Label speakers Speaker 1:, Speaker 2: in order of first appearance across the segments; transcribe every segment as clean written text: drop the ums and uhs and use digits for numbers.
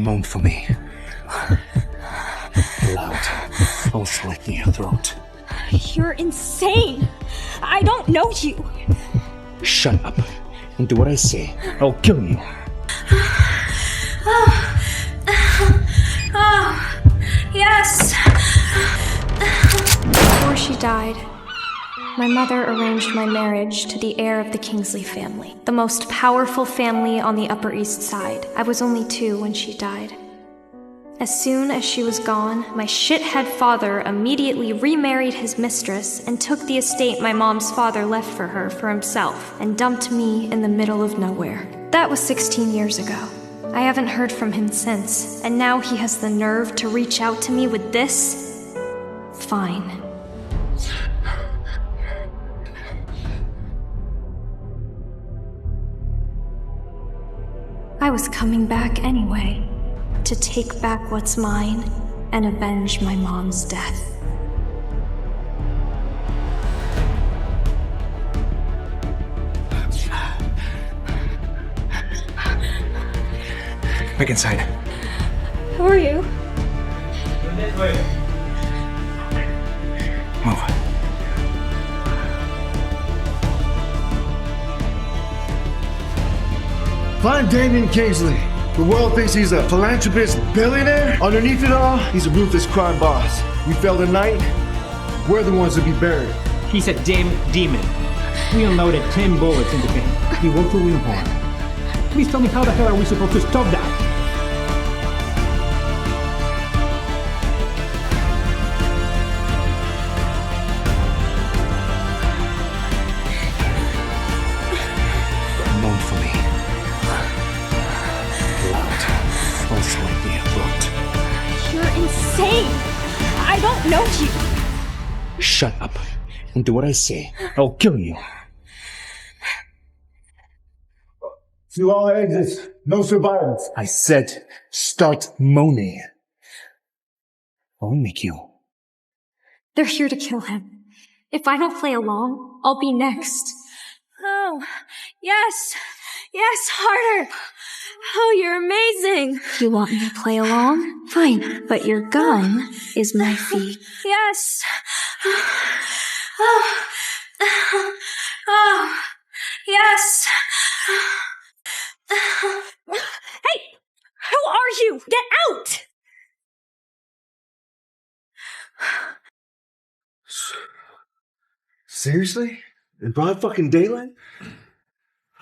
Speaker 1: Moan for me. Loud. I'll slit your throat.
Speaker 2: You're insane! I don't know you!
Speaker 1: Shut up and do what I say. I'll kill you.
Speaker 2: Yes!
Speaker 3: Before she died, my mother arranged my marriage to the heir of the Kingsley family, the most powerful family on the Upper East Side. I was only 2 when she died. As soon as she was gone, my shithead father immediately remarried his mistress and took the estate my mom's father left for her for himself and dumped me in the middle of nowhere. That was 16 years ago. I haven't heard from him since, and now he has the nerve to reach out to me with this? Fine. I was coming back anyway, to take back what's mine and avenge my mom's death.
Speaker 1: Back inside.
Speaker 2: Who are you?
Speaker 1: Move.
Speaker 4: Find Damián Castillo. The world thinks he's a philanthropist billionaire. Underneath it all, he's a ruthless crime boss. We fell tonight. We're the ones to be buried.
Speaker 5: He's a damn demon. We unloaded 10 bullets into him. He walked through Winhorn. Please tell me, how the hell are we supposed to stop that?
Speaker 1: Moan for me. Loud. I'll slit your throat.
Speaker 2: You're insane! I don't know you!
Speaker 1: Shut up and do what I say. I'll kill you.
Speaker 4: To all exits, no survivors.
Speaker 1: I said start moaning. I'll make you.
Speaker 3: They're here to kill him. If I don't play along, I'll be next.
Speaker 2: Oh, yes! Yes, harder! Oh, you're amazing!
Speaker 3: You want me to play along? Fine, but your gun is my fee.
Speaker 2: Yes! Oh, oh, yes! Hey! Who are you? Get out!
Speaker 4: Seriously? In broad fucking daylight?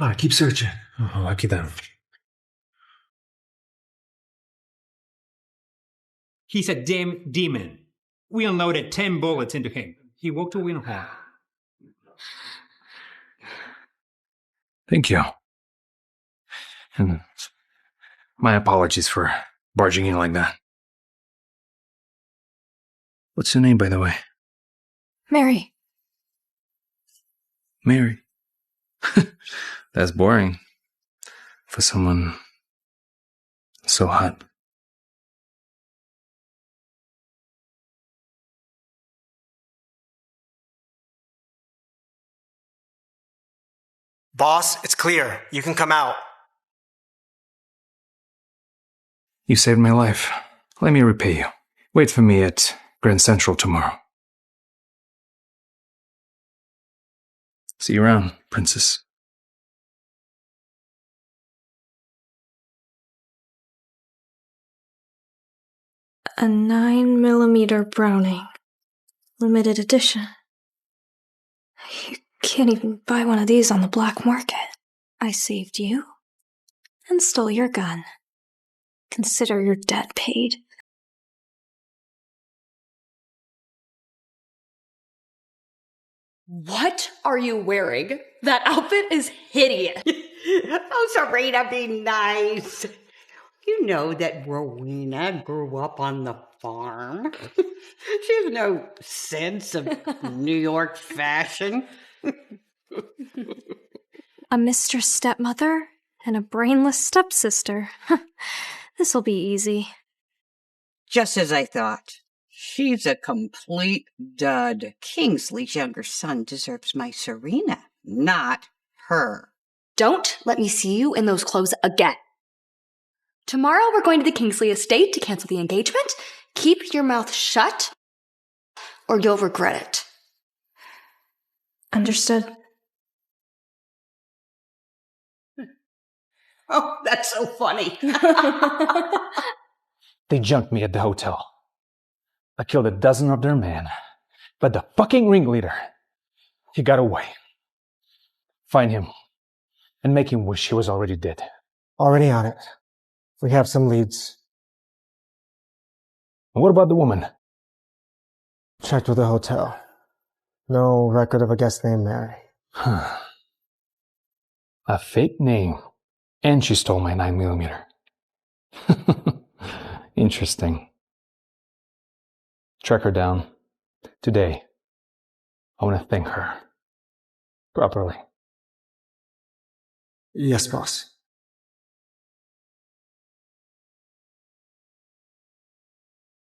Speaker 4: Alright, keep searching.
Speaker 1: Oh, aquí down.
Speaker 5: He's a damn demon. We unloaded 10 bullets into him. He walked to Winhorn.
Speaker 1: Thank you. And my apologies for barging in like that. What's your name, by the way?
Speaker 3: Mary.
Speaker 1: Mary. That's boring. For someone so hot.
Speaker 6: Boss, it's clear. You can come out.
Speaker 1: You saved my life. Let me repay you. Wait for me at Grand Central tomorrow. See you around, princess.
Speaker 3: A 9mm Browning. Limited edition. You can't even buy one of these on the black market. I saved you and stole your gun. Consider your debt paid.
Speaker 7: What are you wearing? That outfit is hideous.
Speaker 8: Oh, Serena, be nice. You know that Rowena grew up on the farm. She has no sense of New York fashion.
Speaker 3: A mistress stepmother and a brainless stepsister. This'll be easy.
Speaker 8: Just as I thought. She's a complete dud. Kingsley's younger son deserves my Serena, not her.
Speaker 7: Don't let me see you in those clothes again.
Speaker 2: Tomorrow we're going to the Kingsley estate to cancel the engagement. Keep your mouth shut, or you'll regret it.
Speaker 3: Understood.
Speaker 8: Oh, that's so funny.
Speaker 1: They junked me at the hotel. I killed a dozen of their men, but the fucking ringleader, he got away. Find him and make him wish he was already dead.
Speaker 6: Already on it. We have some leads.
Speaker 1: And what about the woman?
Speaker 6: Checked with the hotel. No record of a guest named Mary.
Speaker 1: Huh. A fake name. And she stole my 9mm. Interesting. Track her down. Today, I want to thank her. Properly.
Speaker 6: Yes, boss.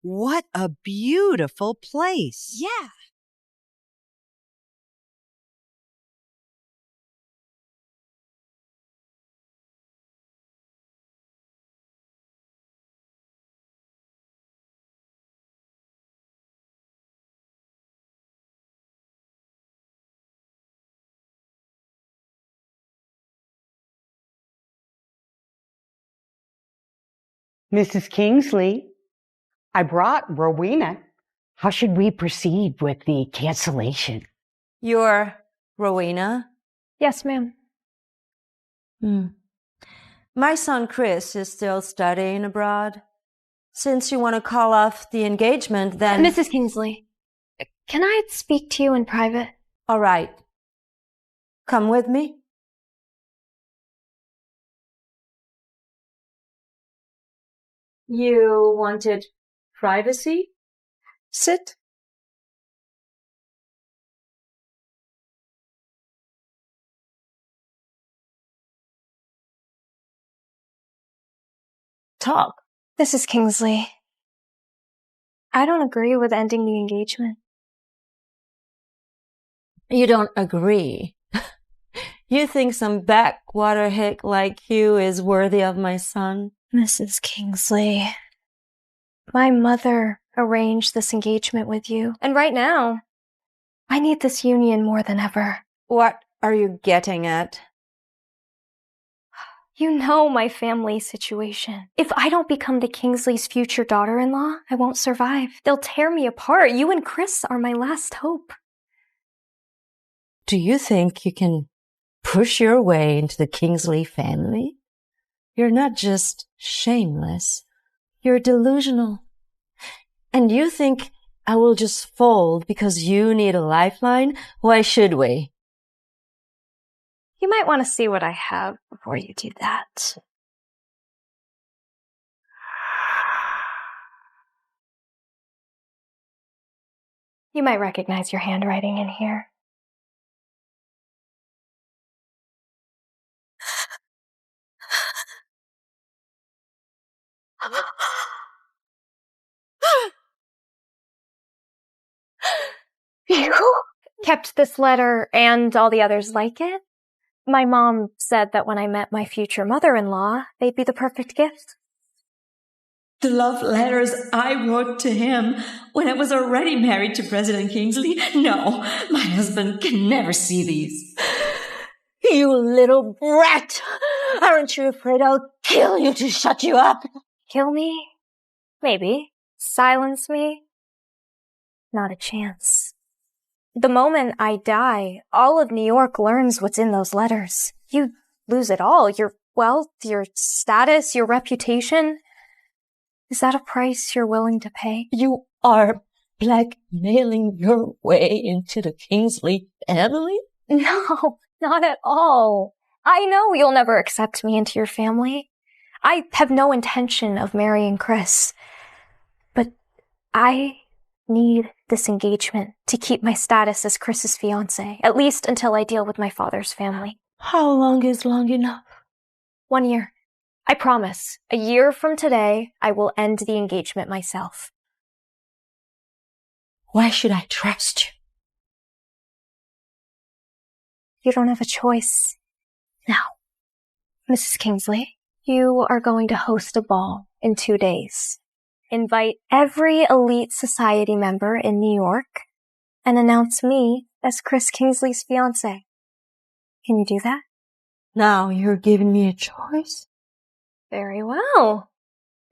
Speaker 9: What a beautiful place.
Speaker 2: Yeah.
Speaker 8: Mrs. Kingsley, I brought Rowena. How should we proceed with the cancellation?
Speaker 9: You're Rowena?
Speaker 3: Yes, ma'am.
Speaker 9: My son Chris is still studying abroad. Since you want to call off the engagement, then...
Speaker 3: Mrs. Kingsley, can I speak to you in private?
Speaker 9: All right. Come with me. You wanted privacy? Sit. Talk.
Speaker 3: Mrs. Kingsley, I don't agree with ending the engagement.
Speaker 9: You don't agree. You think some backwater hick like you is worthy of my son?
Speaker 3: Mrs. Kingsley, my mother arranged this engagement with you. And right now, I need this union more than ever.
Speaker 9: What are you getting at?
Speaker 3: You know my family situation. If I don't become the Kingsley's future daughter-in-law, I won't survive. They'll tear me apart. You and Chris are my last hope.
Speaker 9: Do you think you can push your way into the Kingsley family? You're not just shameless. You're delusional. And you think I will just fold because you need a lifeline? Why should we?
Speaker 3: You might want to see what I have before you do that. You might recognize your handwriting in here. You kept this letter and all the others like it? My mom said that when I met my future mother-in-law, they'd be the perfect gift.
Speaker 10: The love letters I wrote to him when I was already married to President Kingsley? No, my husband can never see these.
Speaker 9: You little brat! Aren't you afraid I'll kill you to shut you up?
Speaker 3: Kill me? Maybe. Silence me? Not a chance. The moment I die, all of New York learns what's in those letters. You lose it all. Your wealth, your status, your reputation. Is that a price you're willing to pay?
Speaker 9: You are blackmailing your way into the Kingsley family?
Speaker 3: No, not at all. I know you'll never accept me into your family. I have no intention of marrying Chris. But I need this engagement to keep my status as Chris's fiancé, at least until I deal with my father's family.
Speaker 9: How long is long enough?
Speaker 3: 1 year. I promise. A year from today, I will end the engagement myself.
Speaker 9: Why should I trust you?
Speaker 3: You don't have a choice. Now, Mrs. Kingsley, You are going to host a ball in 2 days. Invite every elite society member in New York and announce me as Chris Kingsley's fiancé. Can you do that?
Speaker 9: Now you're giving me a choice?
Speaker 3: Very well.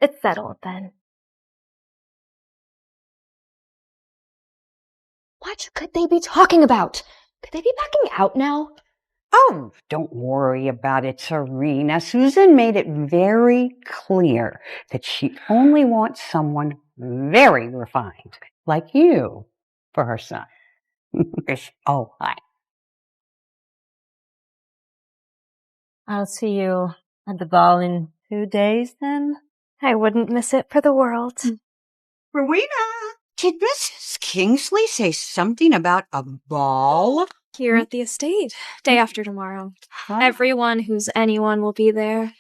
Speaker 3: It's settled then.
Speaker 2: What could they be talking about? Could they be backing out now?
Speaker 8: Oh, don't worry about it, Serena. Susan made it very clear that she only wants someone very refined, like you, for her son. Oh, hi.
Speaker 9: I'll see you at the ball in 2 days then.
Speaker 3: I wouldn't miss it for the world.
Speaker 8: Rowena, did Mrs. Kingsley say something about a ball?
Speaker 3: Here at the estate, day after tomorrow. Everyone who's anyone will be there.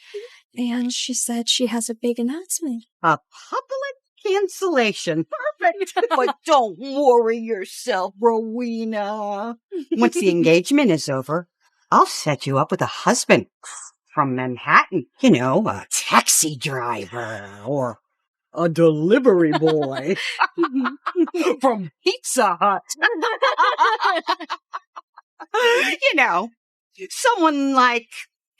Speaker 3: And she said she has a big announcement.
Speaker 8: A public cancellation. Perfect. But don't worry yourself, Rowena. Once the engagement is over, I'll set you up with a husband from Manhattan. You know, a taxi driver or a delivery boy from Pizza Hut. You know, someone like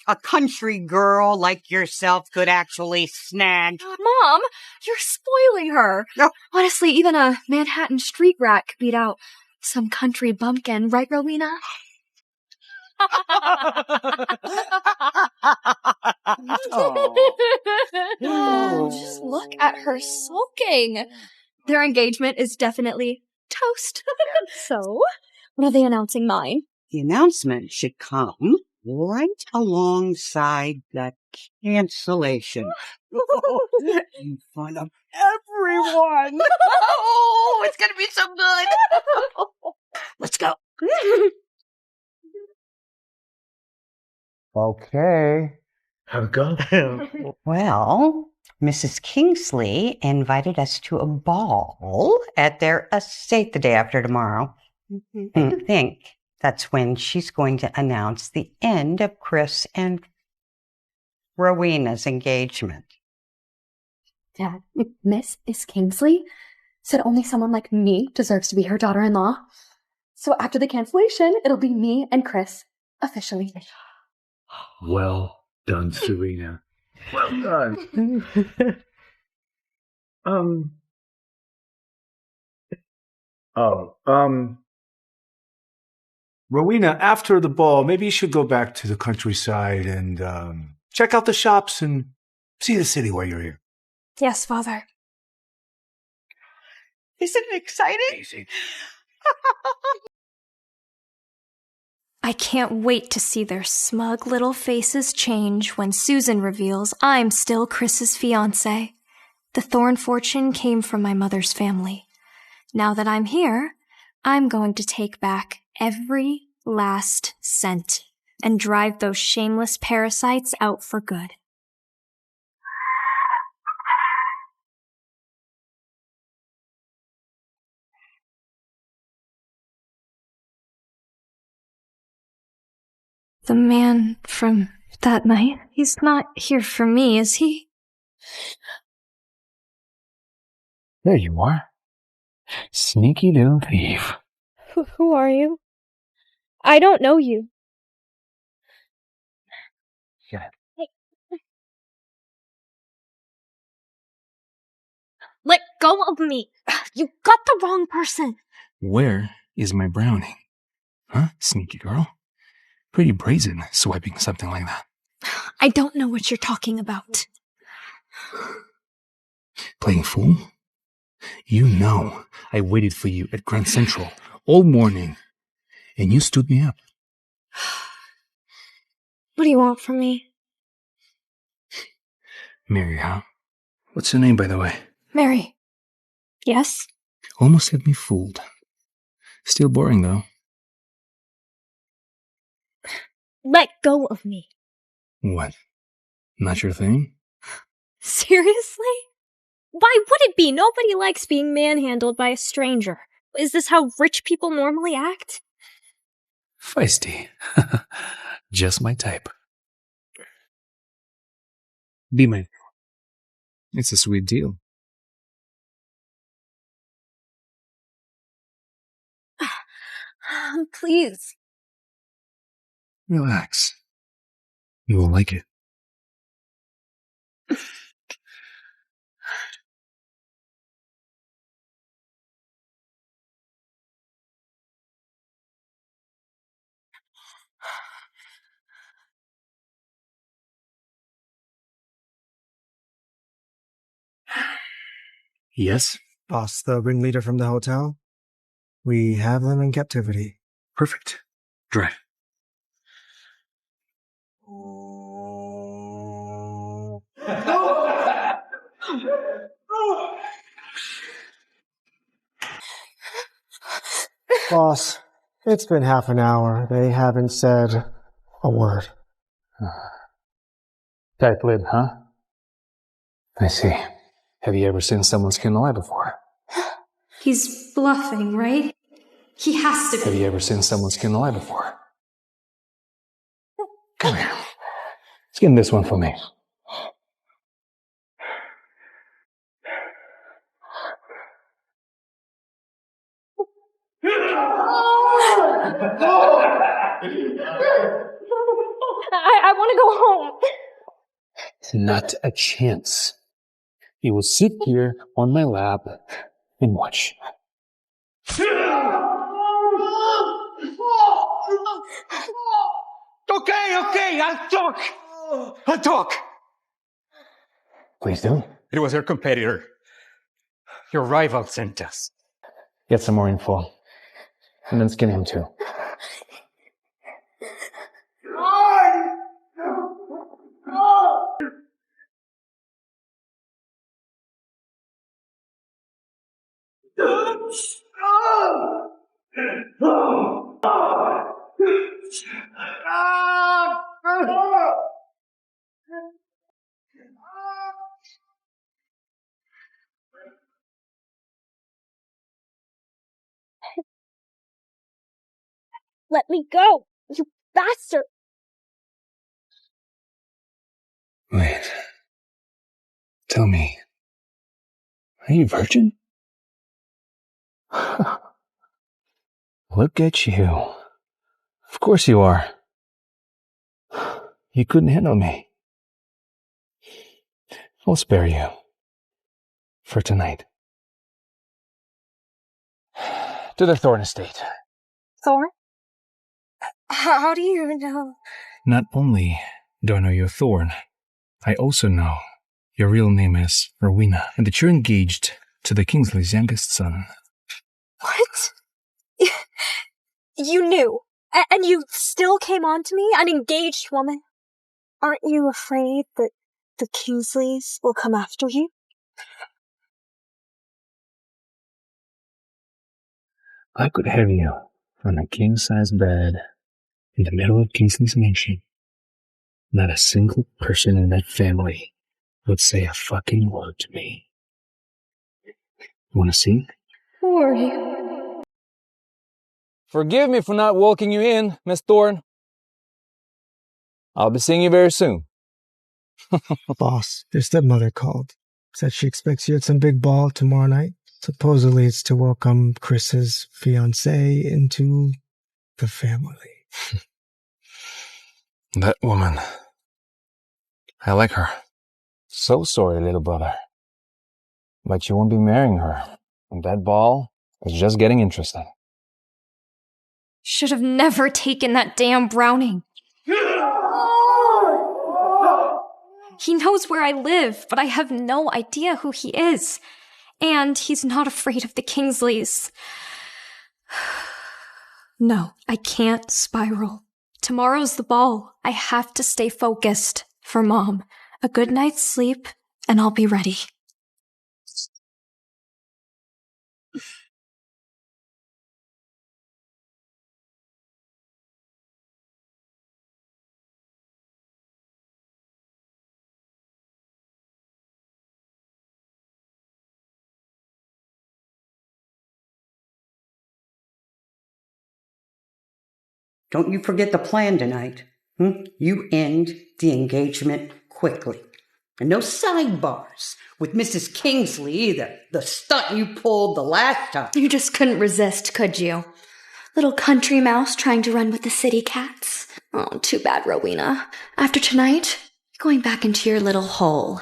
Speaker 8: a country girl like yourself could actually snag.
Speaker 2: Mom, you're spoiling her.
Speaker 8: No.
Speaker 2: Honestly, even a Manhattan street rat could beat out some country bumpkin, right, Rowena? Just look at her sulking. Their engagement is definitely toast. So, when are they announcing mine?
Speaker 8: The announcement should come right alongside the cancellation. In front of everyone. Oh, it's going to be so good. Let's go.
Speaker 6: Okay.
Speaker 4: How'd it go?
Speaker 8: Well, Mrs. Kingsley invited us to a ball at their estate the day after tomorrow. I think that's when she's going to announce the end of Chris and Rowena's engagement.
Speaker 2: Dad, Mrs. Kingsley said only someone like me deserves to be her daughter-in-law. So after the cancellation, it'll be me and Chris, officially.
Speaker 4: Well done, Serena. Well done. Rowena, after the ball, maybe you should go back to the countryside and check out the shops and see the city while you're here.
Speaker 3: Yes, Father.
Speaker 8: Isn't it exciting?
Speaker 4: Amazing.
Speaker 3: I can't wait to see their smug little faces change when Susan reveals I'm still Chris's fiancé. The Thorn fortune came from my mother's family. Now that I'm here, I'm going to take back every last cent and drive those shameless parasites out for good. The man from that night, he's not here for me, is he?
Speaker 1: There you are. Sneaky little thief.
Speaker 3: Who are you? I don't know you.
Speaker 1: Yeah.
Speaker 3: Let go of me! You got the wrong person!
Speaker 1: Where is my brownie? Huh, sneaky girl? Pretty brazen, swiping something like that.
Speaker 3: I don't know what you're talking about.
Speaker 1: Playing fool? You know I waited for you at Grand Central all morning, and you stood me up.
Speaker 3: What do you want from me?
Speaker 1: Mary, huh? What's her name, by the way?
Speaker 3: Mary. Yes?
Speaker 1: Almost had me fooled. Still boring, though.
Speaker 3: Let go of me.
Speaker 1: What? Not your thing?
Speaker 3: Seriously? Why would it be? Nobody likes being manhandled by a stranger. Is this how rich people normally act?
Speaker 1: Feisty. Just my type. Be my girl. It's a sweet deal.
Speaker 3: Please.
Speaker 1: Relax. You will like it. Yes?
Speaker 6: Boss, the ringleader from the hotel? We have them in captivity.
Speaker 1: Perfect. Drive.
Speaker 6: Boss, it's been half an hour. They haven't said a word.
Speaker 1: Tight lid, huh? I see. Have you ever seen someone skin alive before?
Speaker 3: He's bluffing, right? He has to
Speaker 1: Have
Speaker 3: be.
Speaker 1: you ever seen someone skin alive before? Come here. Skin this one for me.
Speaker 3: I want to go home.
Speaker 1: Not a chance. You will sit here on my lap and watch.
Speaker 5: Okay, I'll talk.
Speaker 1: Please do.
Speaker 5: It was your competitor. Your rival sent us.
Speaker 1: Get some more info. And then skin him too.
Speaker 3: Let me go, you bastard.
Speaker 1: Wait. Tell me. Are you virgin? Look at you. Of course you are. You couldn't handle me. I'll spare you. For tonight. To the Thorn Estate.
Speaker 3: Thorn? How do you know?
Speaker 1: Not only do I know you're Thorn, I also know your real name is Romina, and that you're engaged to the Kingsley's youngest son.
Speaker 3: What? You knew, and you still came on to me, an engaged woman. Aren't you afraid that the Kingsleys will come after you?
Speaker 1: I could have you on a king-size bed in the middle of Kingsley's mansion. Not a single person in that family would say a fucking word to me. You wanna see?
Speaker 3: Rory.
Speaker 11: Forgive me for not welcoming you in, Miss Thorne. I'll be seeing you very soon.
Speaker 6: Boss, your stepmother called. Said she expects you at some big ball tomorrow night. Supposedly it's to welcome Chris's fiancée into the family.
Speaker 1: That woman. I like her.
Speaker 11: So sorry, little brother. But you won't be marrying her. And that ball is just getting interesting.
Speaker 3: Should have never taken that damn Browning. He knows where I live, but I have no idea who he is. And he's not afraid of the Kingsleys. No, I can't spiral. Tomorrow's the ball. I have to stay focused for Mom. A good night's sleep, and I'll be ready.
Speaker 8: Don't you forget the plan tonight. You end the engagement quickly. And no sidebars with Mrs. Kingsley either. The stunt you pulled the last time.
Speaker 2: You just couldn't resist, could you? Little country mouse trying to run with the city cats. Oh, too bad, Rowena. After tonight, you're going back into your little hole.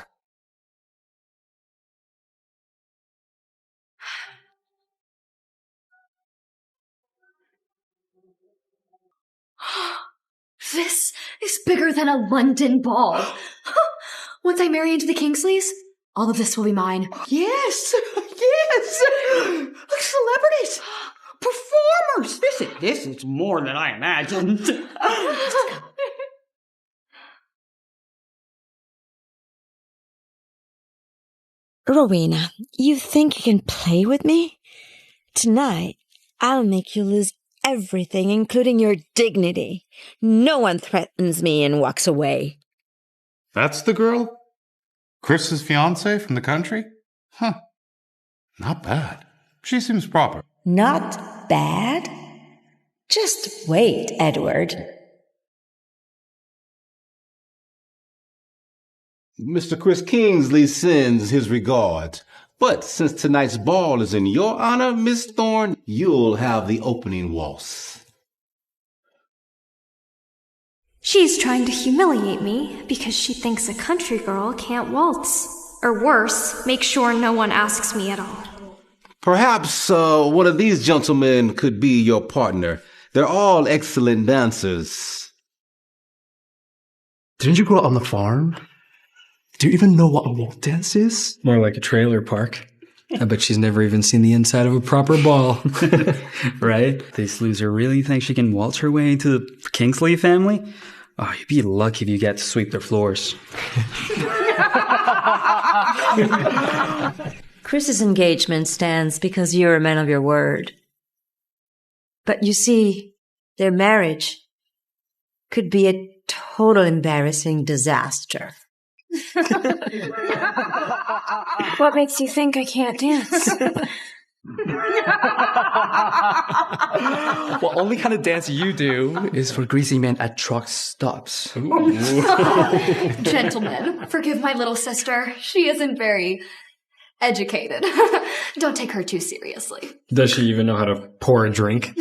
Speaker 2: This is bigger than a London ball. Once I marry into the Kingsleys, all of this will be mine.
Speaker 8: Yes, yes. Like celebrities, performers. This is more than I imagined.
Speaker 9: Rowena, you think you can play with me? Tonight, I'll make you lose everything, including your dignity. No one threatens me and walks away.
Speaker 12: That's the girl? Chris's fiancée from the country? Huh. Not bad. She seems proper.
Speaker 9: Not bad? Just wait, Edward.
Speaker 13: Mr. Chris Kingsley sends his regards. But since tonight's ball is in your honor, Miss Thorne, you'll have the opening waltz.
Speaker 3: She's trying to humiliate me because she thinks a country girl can't waltz. Or worse, make sure no one asks me at all.
Speaker 13: Perhaps one of these gentlemen could be your partner. They're all excellent dancers.
Speaker 14: Didn't you grow up on the farm? Do you even know what a waltz dance is?
Speaker 15: More like a trailer park. I bet she's never even seen the inside of a proper ball. Right? This loser really thinks she can waltz her way into the Kingsley family? Oh, you'd be lucky if you get to sweep their floors.
Speaker 9: Chris's engagement stands because you're a man of your word. But you see, their marriage could be a total embarrassing disaster.
Speaker 3: What makes you think I can't dance?
Speaker 14: Well, only kind of dance you do is for greasy men at truck stops.
Speaker 2: Gentlemen, forgive my little sister. She isn't very educated. Don't take her too seriously.
Speaker 15: Does she even know how to pour a drink?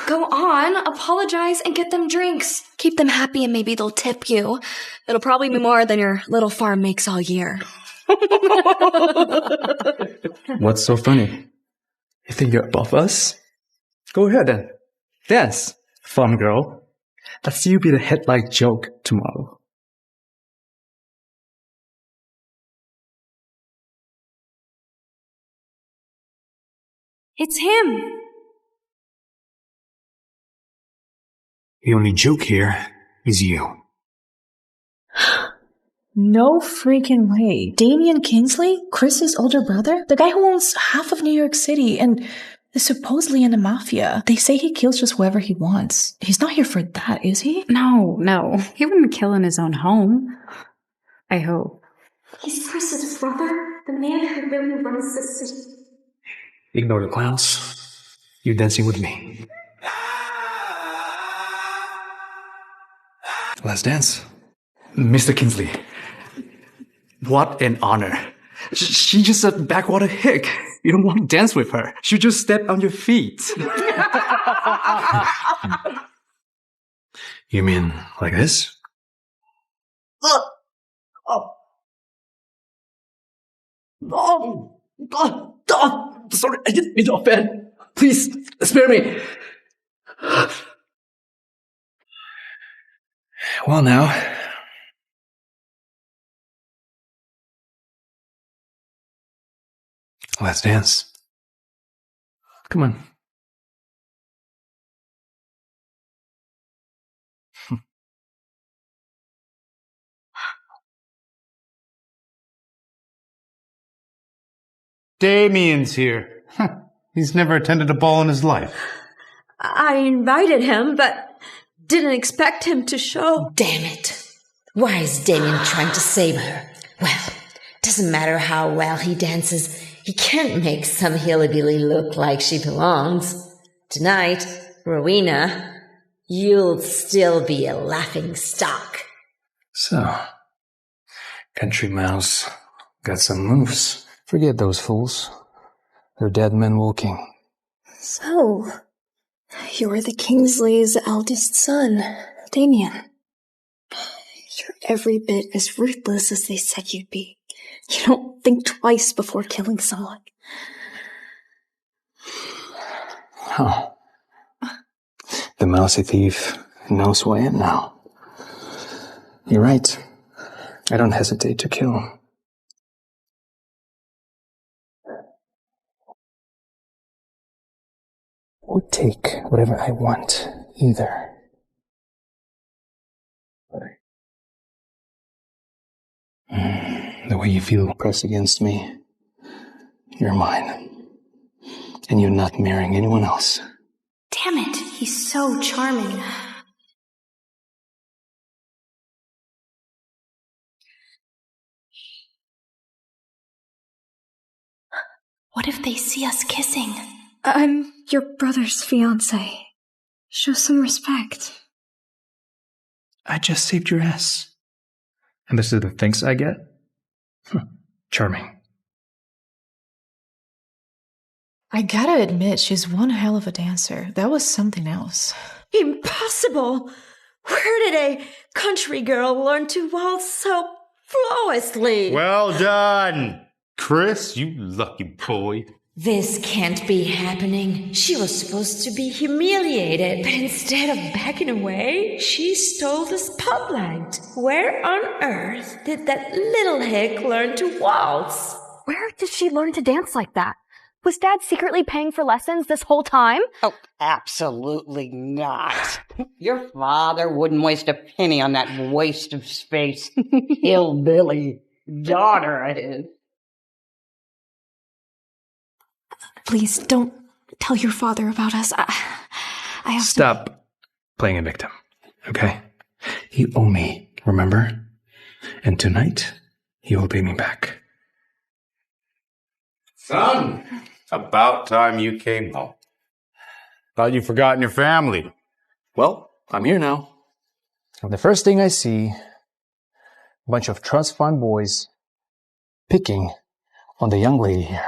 Speaker 2: Go on, apologize and get them drinks. Keep them happy and maybe they'll tip you. It'll probably be more than your little farm makes all year.
Speaker 14: What's so funny? You think you're above us? Go ahead then. Dance, fun girl. Let's see you be the headlight joke tomorrow.
Speaker 3: It's him!
Speaker 14: The only joke here is you.
Speaker 10: No freaking way. Damián Kingsley? Chris's older brother? The guy who owns half of New York City and is supposedly in the mafia. They say he kills just whoever he wants. He's not here for that, is he?
Speaker 16: No. He wouldn't kill in his own home. I hope.
Speaker 3: He's Chris's brother? The man who really runs the city.
Speaker 14: Ignore the clowns. You're dancing with me. Let's dance. Mr. Kingsley. What an honor. She just a backwater hick. You don't want to dance with her. She'll just step on your feet. You mean like this? Sorry, I didn't mean to offend. Please, spare me. Well, now. Let's dance. Come on.
Speaker 12: Damián's here. He's never attended a ball in his life.
Speaker 9: I invited him, but didn't expect him to show.
Speaker 17: Damn it. Why is Damián trying to save her? Well, doesn't matter how well he dances, he can't make some hillbilly look like she belongs. Tonight, Rowena, you'll still be a laughing stock.
Speaker 14: So,
Speaker 11: Country mouse. Got some moves. Forget those fools. They're dead men walking.
Speaker 10: So, you're the Kingsley's eldest son, Damián. You're every bit as ruthless as they said you'd be. You don't think twice before killing someone.
Speaker 11: Huh. The mousy thief knows who I am now. You're right. I don't hesitate to kill. Or take whatever I want, either. The way you feel pressed against me, you're mine. And you're not marrying anyone else.
Speaker 3: Damn it, he's so charming. What if they see us kissing?
Speaker 10: I'm your brother's fiancé. Show some respect.
Speaker 1: I just saved your ass. And this is the thanks I get? Charming.
Speaker 10: I gotta admit, she's one hell of a dancer. That was something else.
Speaker 17: Impossible! Where did a country girl learn to waltz so flawlessly?
Speaker 12: Well done, Chris, you lucky boy.
Speaker 17: This can't be happening. She was supposed to be humiliated, but instead of backing away, she stole the spotlight. Where on earth did that little hick learn to waltz?
Speaker 2: Where did she learn to dance like that? Was Dad secretly paying for lessons this whole time?
Speaker 8: Oh, absolutely not. Your father wouldn't waste a penny on that waste of space. Hillbilly daughter of his.
Speaker 3: Please don't tell your father about us. I have
Speaker 1: Stop playing a victim, okay? You owe me, remember? And tonight, you will pay me back.
Speaker 12: Son, about time you came home. Thought you'd forgotten your family.
Speaker 1: Well, I'm here now. And the first thing I see, a bunch of trust fund boys picking on the young lady here.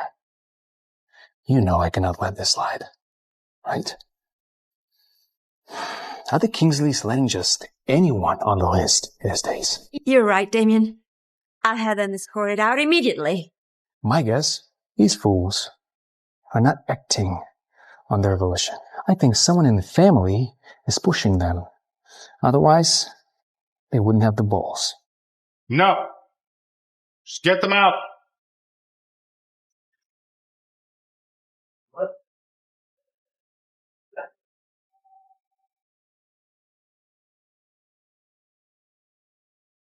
Speaker 1: You know I cannot let this slide, right? Are the Kingsleys letting just anyone on the list these days?
Speaker 17: You're right, Damián. I had them escorted out immediately.
Speaker 1: My guess, these fools are not acting on their volition. I think someone in the family is pushing them. Otherwise, they wouldn't have the balls.
Speaker 12: No. Just get them out.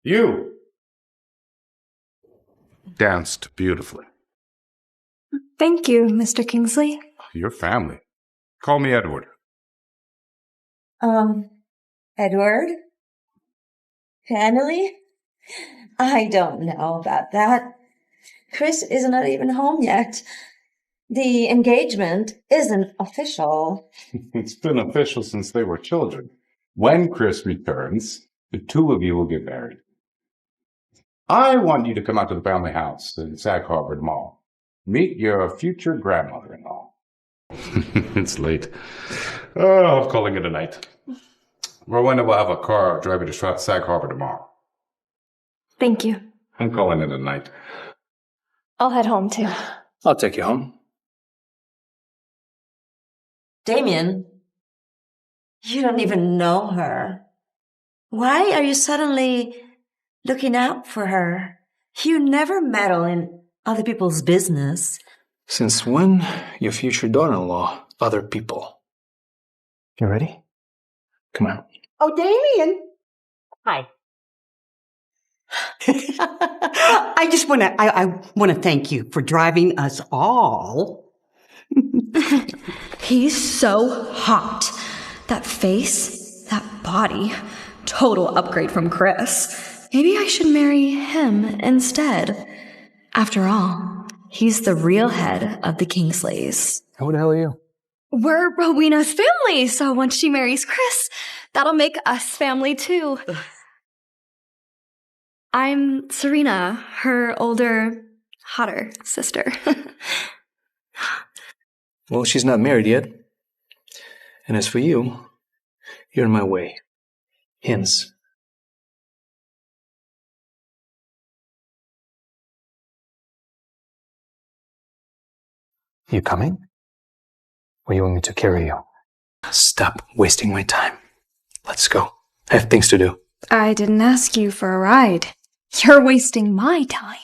Speaker 12: You danced beautifully.
Speaker 3: Thank you, Mr. Kingsley.
Speaker 12: Your family. Call me Edward.
Speaker 17: Edward? Family? I don't know about that. Chris is not even home yet. The engagement isn't official.
Speaker 12: It's been official since they were children. When Chris returns, the two of you will get married. I want you to come out to the family house in Sag Harbor tomorrow. Meet your future grandmother-in-law. It's late. Oh, I'm calling it a night. Rowena will have a car drive you to Sag Harbor tomorrow.
Speaker 3: Thank you.
Speaker 12: I'm calling it a night.
Speaker 3: I'll head home too.
Speaker 1: I'll take you home.
Speaker 17: Damián, you don't even know her. Why are you suddenly looking out for her? You never meddle in other people's business.
Speaker 1: Since when, your future daughter-in-law, other people? You ready? Come on.
Speaker 8: Oh, Damián. Hi. I want to thank you for driving us all.
Speaker 3: He's so hot. That face, that body, total upgrade from Chris. Maybe I should marry him instead. After all, he's the real head of the Kingsleys.
Speaker 1: Who the hell are you?
Speaker 3: We're Rowena's family, so once she marries Chris, that'll make us family too. I'm Serena, her older, hotter sister.
Speaker 11: Well, she's not married yet. And as for you, you're in my way. Hence. You coming? Or you want me to carry you? Stop wasting my time. Let's go. I have things to do.
Speaker 3: I didn't ask you for a ride. You're wasting my time.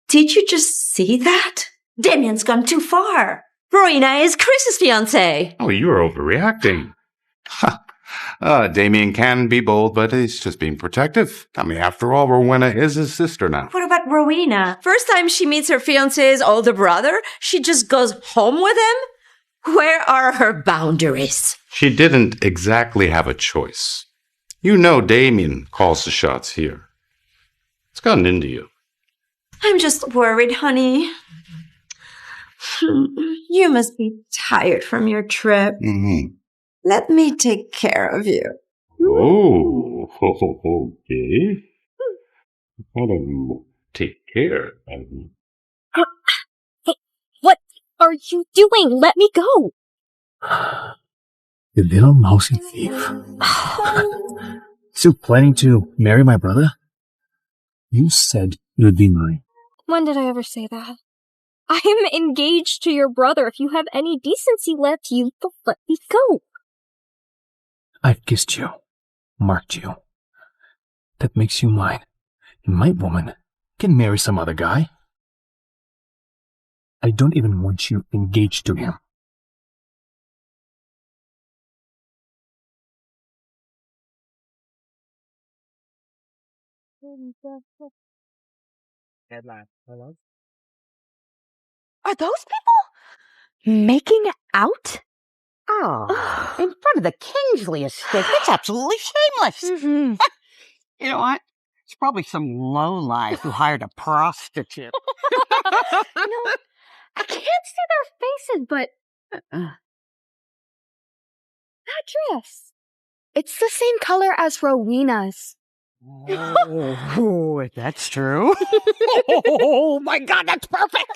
Speaker 17: Did you just see that? Damián's gone too far. Romina is Chris's fiancé.
Speaker 12: Oh, you're overreacting. Damián can be bold, but he's just being protective. I mean, after all, Rowena is his sister now.
Speaker 17: What about Romina? First time she meets her fiancé's older brother, she just goes home with him? Where are her boundaries?
Speaker 12: She didn't exactly have a choice. You know Damián calls the shots here. It's gotten into you.
Speaker 17: I'm just worried, honey. You must be tired from your trip.
Speaker 12: Mm-hmm.
Speaker 17: Let me take care of you.
Speaker 12: Oh, okay. How do you take care of me?
Speaker 3: Hey, what are you doing? Let me go.
Speaker 1: You little mousy thief. Still planning to marry my brother? You said you'd be mine.
Speaker 3: When did I ever say that? I am engaged to your brother. If you have any decency left, you will let me go.
Speaker 1: I've kissed you, marked you. That makes you mine. And my woman can marry some other guy. I don't even want you engaged to him.
Speaker 8: Headline. Hello? Are those people making out? Oh, in front of the Kingsley estate. That's absolutely shameless.
Speaker 2: Mm-hmm.
Speaker 8: You know what? It's probably some lowlife who hired a prostitute.
Speaker 2: No, I can't see their faces, but that dress. It's the same color as Rowena's.
Speaker 8: Oh, that's true. Oh my God, that's perfect.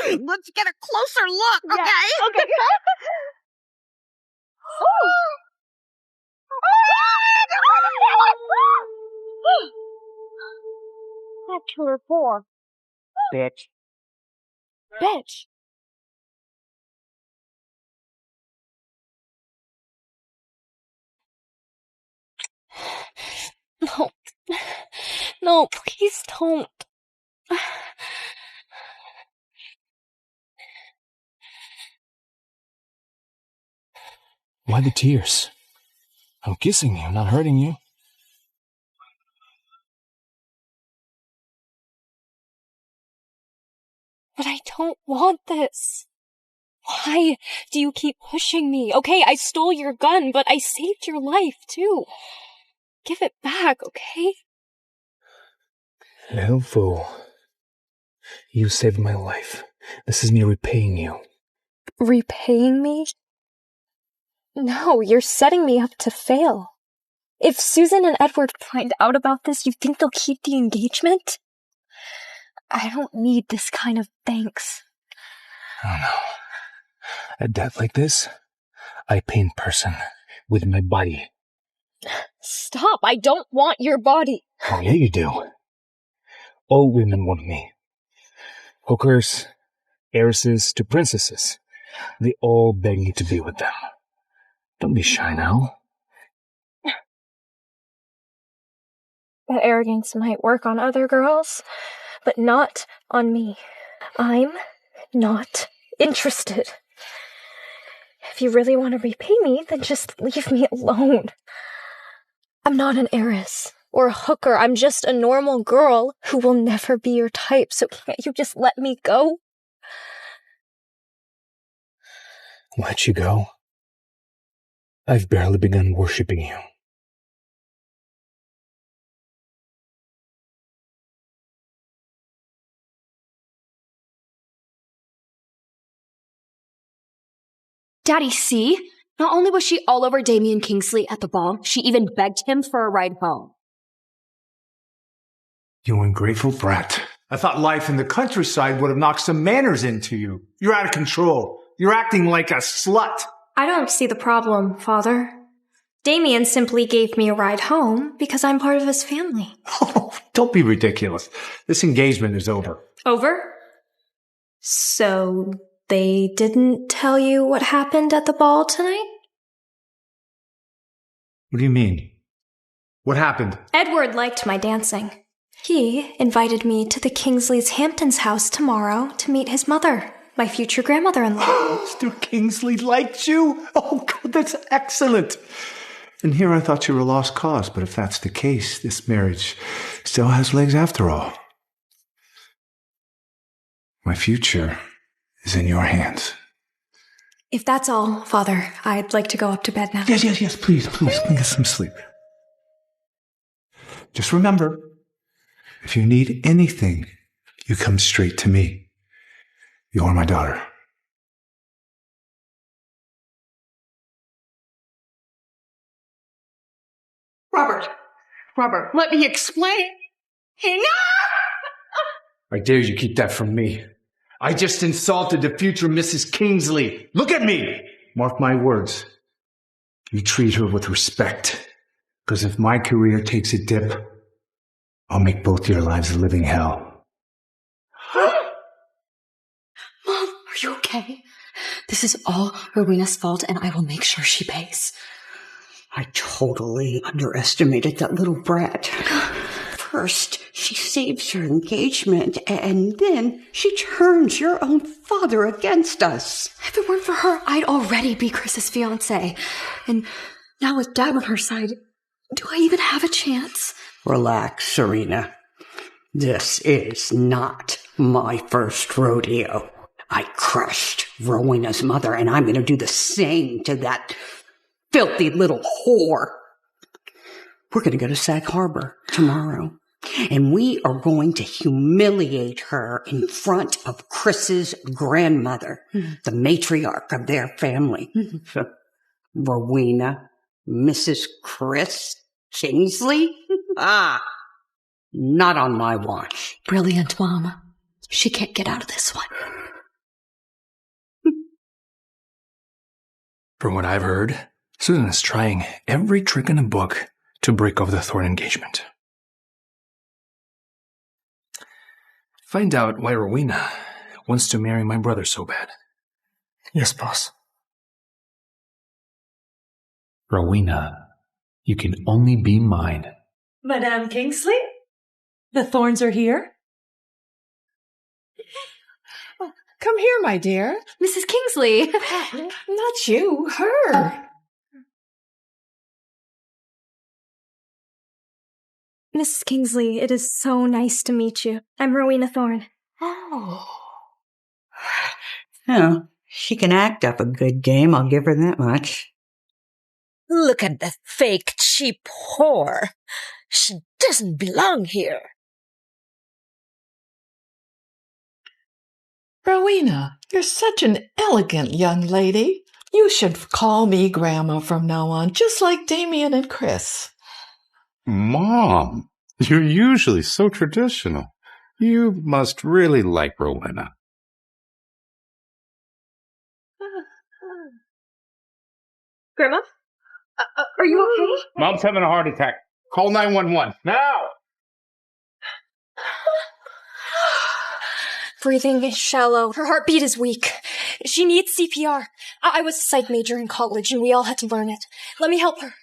Speaker 8: Let's get a closer look, okay?
Speaker 2: Yeah, okay. That killer four.
Speaker 8: Bitch.
Speaker 2: Bitch.
Speaker 3: No. No, please don't.
Speaker 1: Why the tears? I'm kissing you, not hurting you.
Speaker 3: But I don't want this. Why do you keep pushing me? Okay, I stole your gun, but I saved your life, too. Give it back, okay?
Speaker 1: Little fool. You saved my life. This is me repaying you.
Speaker 3: Repaying me? No, you're setting me up to fail. If Susan and Edward find out about this, you think they'll keep the engagement? I don't need this kind of thanks.
Speaker 1: Oh no. A death like this, I pay in person, with my body.
Speaker 3: Stop! I don't want your body!
Speaker 1: Oh yeah, you do. All women want me. Hookers, heiresses to princesses. They all beg me to be with them. Don't be shy now.
Speaker 3: That arrogance might work on other girls, but not on me. I'm not interested. If you really want to repay me, then just leave me alone. I'm not an heiress or a hooker. I'm just a normal girl who will never be your type, so can't you just let me go?
Speaker 1: Let you go? I've barely begun worshipping you.
Speaker 2: Daddy, see? Not only was she all over Damián Kingsley at the ball, she even begged him for a ride home.
Speaker 4: You ungrateful brat. I thought life in the countryside would have knocked some manners into you. You're out of control. You're acting like a slut.
Speaker 3: I don't see the problem, Father. Damián simply gave me a ride home because I'm part of his family.
Speaker 4: Oh, don't be ridiculous. This engagement is over.
Speaker 3: Over? So they didn't tell you what happened at the ball tonight?
Speaker 4: What do you mean? What happened?
Speaker 3: Edward liked my dancing. He invited me to the Kingsley's Hamptons house tomorrow to meet his mother, my future grandmother-in-law.
Speaker 4: Mr. Kingsley liked you? Oh, God, that's excellent. And here I thought you were a lost cause, but if that's the case, this marriage still has legs after all. My future is in your hands.
Speaker 3: If that's all, Father, I'd like to go up to bed now.
Speaker 4: Yes, please, get some sleep. Just remember, if you need anything, you come straight to me. You're my daughter.
Speaker 8: Robert, let me explain. Enough!
Speaker 4: I dare you keep that from me. I just insulted the future Mrs. Kingsley. Look at me! Mark my words. You treat her with respect. Because if my career takes a dip, I'll make both your lives a living hell.
Speaker 2: Mom, are you okay? This is all Rowena's fault, and I will make sure she pays.
Speaker 8: I totally underestimated that little brat. First, she saves her engagement, and then she turns your own father against us.
Speaker 2: If it weren't for her, I'd already be Chris's fiancé. And now with Dad on her side, do I even have a chance?
Speaker 8: Relax, Serena. This is not my first rodeo. I crushed Rowena's mother, and I'm going to do the same to that filthy little whore. We're going to go to Sag Harbor tomorrow, and we are going to humiliate her in front of Chris's grandmother, the matriarch of their family. Rowena, Mrs. Chris Kingsley? Not on my watch.
Speaker 2: Brilliant, Mom. She can't get out of this one.
Speaker 1: From what I've heard, Susan is trying every trick in the book to break off the Thorne engagement. Find out why Rowena wants to marry my brother so bad.
Speaker 6: Yes, boss.
Speaker 1: Rowena, you can only be mine.
Speaker 9: Madame Kingsley? The Thornes are here?
Speaker 18: Come here, my dear.
Speaker 2: Mrs. Kingsley.
Speaker 18: Not you, her.
Speaker 3: Mrs. Kingsley, it is so nice to meet you. I'm Rowena Thorne.
Speaker 18: Oh.
Speaker 8: Yeah, she can act up a good game, I'll give her that much.
Speaker 17: Look at that fake, cheap whore. She doesn't belong here.
Speaker 18: Rowena, you're such an elegant young lady. You should call me Grandma from now on, just like Damián and Chris.
Speaker 12: Mom, you're usually so traditional. You must really like Rowena.
Speaker 3: Grandma? Are you okay?
Speaker 12: Mom's having a heart attack. Call 911 now.
Speaker 3: Breathing is shallow. Her heartbeat is weak. She needs CPR. I was a psych major in college, and we all had to learn it. Let me help her.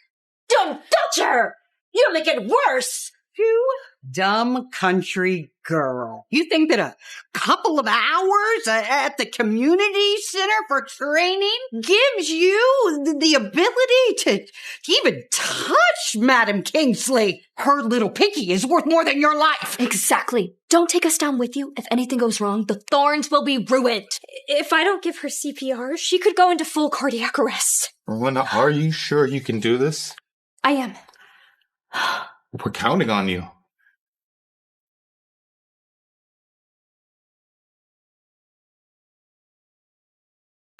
Speaker 17: Don't touch her! You'll make it worse!
Speaker 8: You dumb country girl. You think that a couple of hours at the community center for training gives you the ability to even touch Madam Kingsley? Her little pinky is worth more than your life.
Speaker 2: Exactly. Don't take us down with you. If anything goes wrong, the Thornes will be ruined.
Speaker 3: If I don't give her CPR, she could go into full cardiac arrest.
Speaker 12: Rowena, are you sure you can do this?
Speaker 3: I am.
Speaker 12: We're counting on you.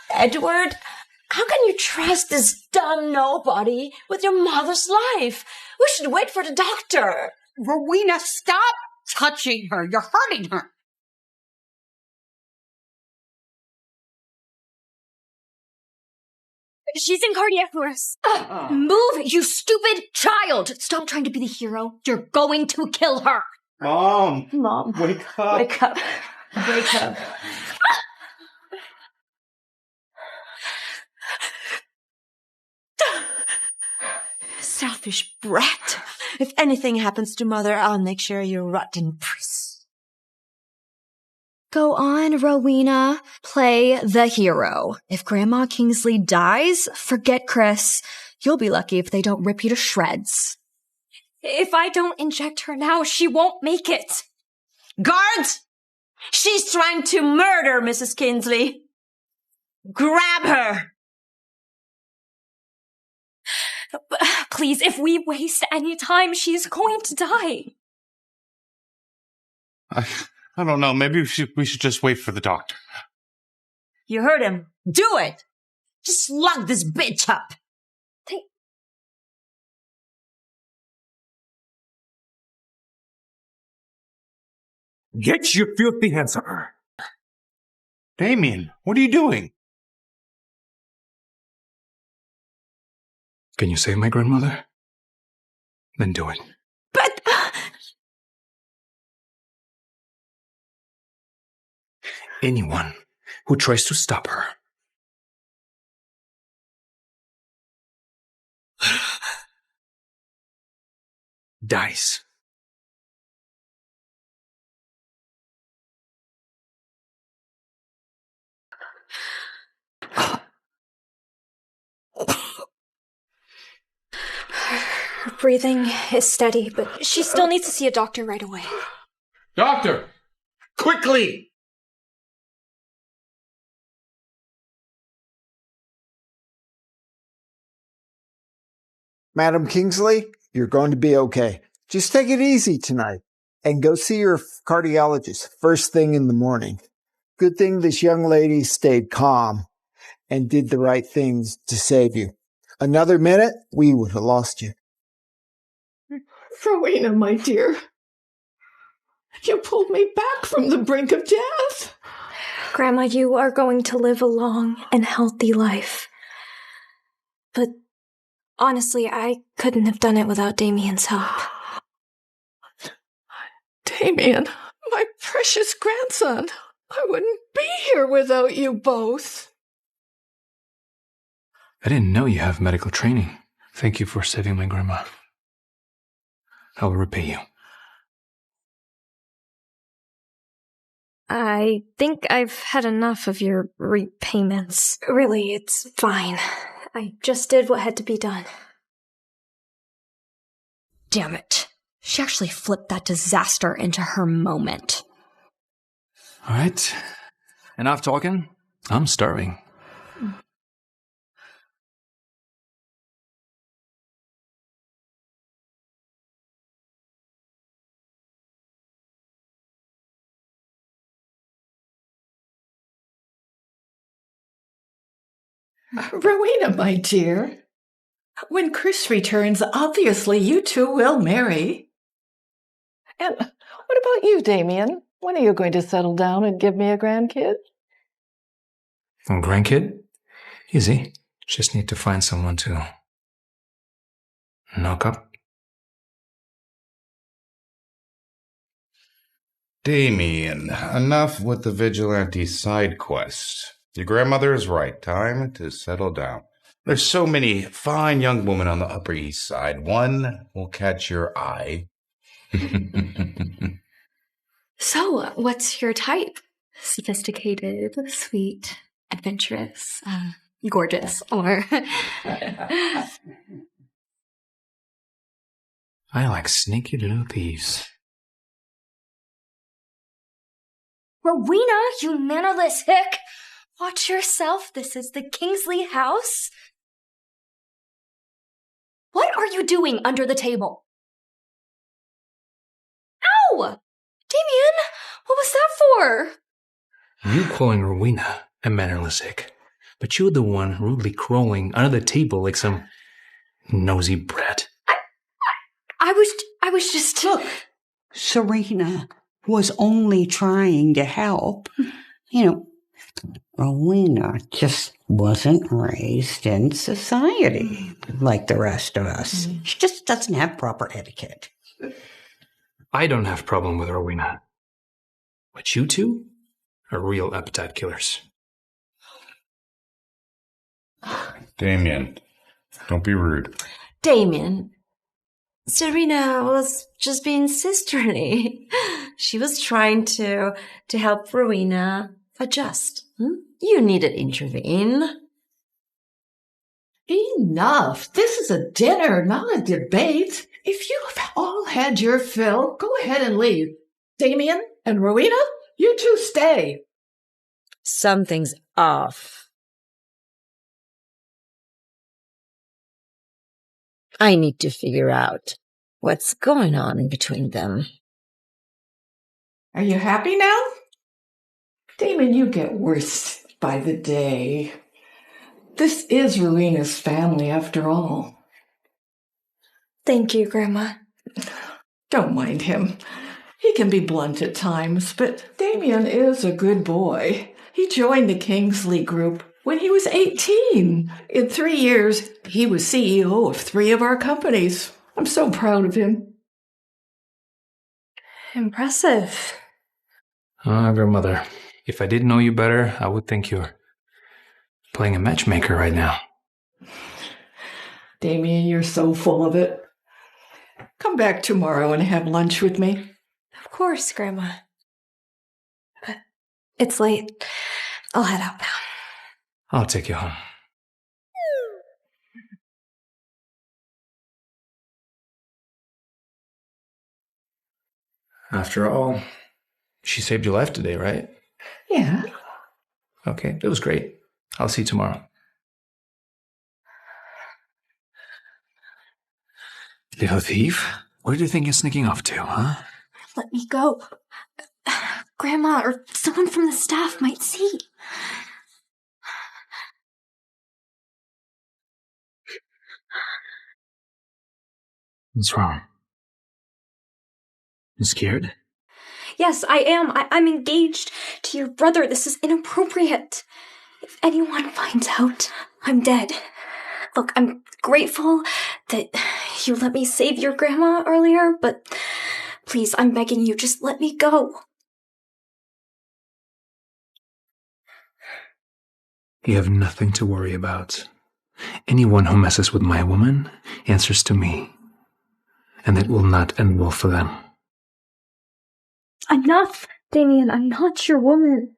Speaker 17: Edward, How can you trust this dumb nobody with your mother's life? We should wait for the doctor.
Speaker 8: Rowena, stop touching her. You're hurting her.
Speaker 3: She's in cardiac arrest. Move, you stupid child! Stop trying to be the hero. You're going to kill her.
Speaker 4: Mom,
Speaker 17: wake up. Wake up. Wake up. Selfish brat. If anything happens to Mother, I'll make sure you rot in prison.
Speaker 3: Go on, Rowena. Play the hero. If Grandma Kingsley dies, forget Chris. You'll be lucky if they don't rip you to shreds. If I don't inject her now, she won't make it.
Speaker 17: Guards! She's trying to murder Mrs. Kingsley. Grab her!
Speaker 3: Please, if we waste any time, she's going to die.
Speaker 12: I don't know. Maybe we should just wait for the doctor.
Speaker 17: You heard him. Do it! Just lock this bitch up.
Speaker 1: Get your filthy hands on her.
Speaker 12: Damián, what are you doing?
Speaker 11: Can you save my grandmother? Then do it.
Speaker 17: But...
Speaker 11: Anyone who tries to stop her dies.
Speaker 3: Her breathing is steady, but she still needs to see a doctor right away.
Speaker 12: Doctor! Quickly!
Speaker 19: Madam Kingsley, you're going to be okay. Just take it easy tonight and go see your cardiologist first thing in the morning. Good thing this young lady stayed calm and did the right things to save you. Another minute, we would have lost you.
Speaker 18: Rowena, my dear. You pulled me back from the brink of death.
Speaker 3: Grandma, you are going to live a long and healthy life. But honestly, I couldn't have done it without Damián's help.
Speaker 18: Damián, my precious grandson. I wouldn't be here without you both.
Speaker 11: I didn't know you have medical training. Thank you for saving my grandma. I will repay you.
Speaker 3: I think I've had enough of your repayments. Really, it's fine. I just did what had to be done. Damn it. She actually flipped that disaster into her moment.
Speaker 11: All right. Enough talking. I'm starving.
Speaker 18: Rowena, my dear. When Chris returns, obviously you two will marry. And what about you, Damián? When are you going to settle down and give me a grandkid?
Speaker 11: A grandkid? Easy. Just need to find someone to knock up.
Speaker 12: Damián, enough with the vigilante side quest. Your grandmother is right. Time to settle down. There's so many fine young women on the Upper East Side. One will catch your eye.
Speaker 3: So, what's your type? Sophisticated, sweet, adventurous, gorgeous, or...
Speaker 11: I like sneaky little thieves.
Speaker 3: Rowena, you mannerless hick! Watch yourself, this is the Kingsley house. What are you doing under the table? Ow! Damián, what was that for?
Speaker 11: You calling Rowena a mannerless hick
Speaker 1: but you're the one rudely crawling under the table like some nosy brat.
Speaker 2: I was just...
Speaker 8: Look, Serena was only trying to help. You know, Rowena just wasn't raised in society like the rest of us. She just doesn't have proper etiquette.
Speaker 1: I don't have a problem with Rowena. But you two are real appetite killers.
Speaker 12: Damián, don't be rude.
Speaker 9: Damián, Serena was just being sisterly. She was trying to help Rowena adjust. You needed to intervene.
Speaker 18: Enough. This is a dinner, not a debate. If you have all had your fill, go ahead and leave. Damián and Rowena, you two stay.
Speaker 9: Something's off. I need to figure out what's going on in between them.
Speaker 18: Are you happy now? Damián, you get worse by the day. This is Rowena's family, after all.
Speaker 3: Thank you, Grandma.
Speaker 18: Don't mind him. He can be blunt at times, but Damián is a good boy. He joined the Kingsley Group when he was 18. In 3 years, he was CEO of 3 of our companies. I'm so proud of him.
Speaker 3: Impressive.
Speaker 1: Grandmother, if I didn't know you better, I would think you're playing a matchmaker right now.
Speaker 18: Damián, you're so full of it. Come back tomorrow and have lunch with me.
Speaker 3: Of course, Grandma. But it's late. I'll head out now.
Speaker 1: I'll take you home. After all, she saved your life today, right?
Speaker 18: Yeah.
Speaker 1: Okay, it was great. I'll see you tomorrow. Little thief, where do you think you're sneaking off to, huh?
Speaker 3: Let me go. Grandma or someone from the staff might see.
Speaker 1: What's wrong? You scared?
Speaker 3: Yes, I am. I'm engaged to your brother. This is inappropriate. If anyone finds out, I'm dead. Look, I'm grateful that you let me save your grandma earlier, but please, I'm begging you, just let me go.
Speaker 1: You have nothing to worry about. Anyone who messes with my woman answers to me. And it will not end well for them.
Speaker 3: Enough, Damián. I'm not your woman.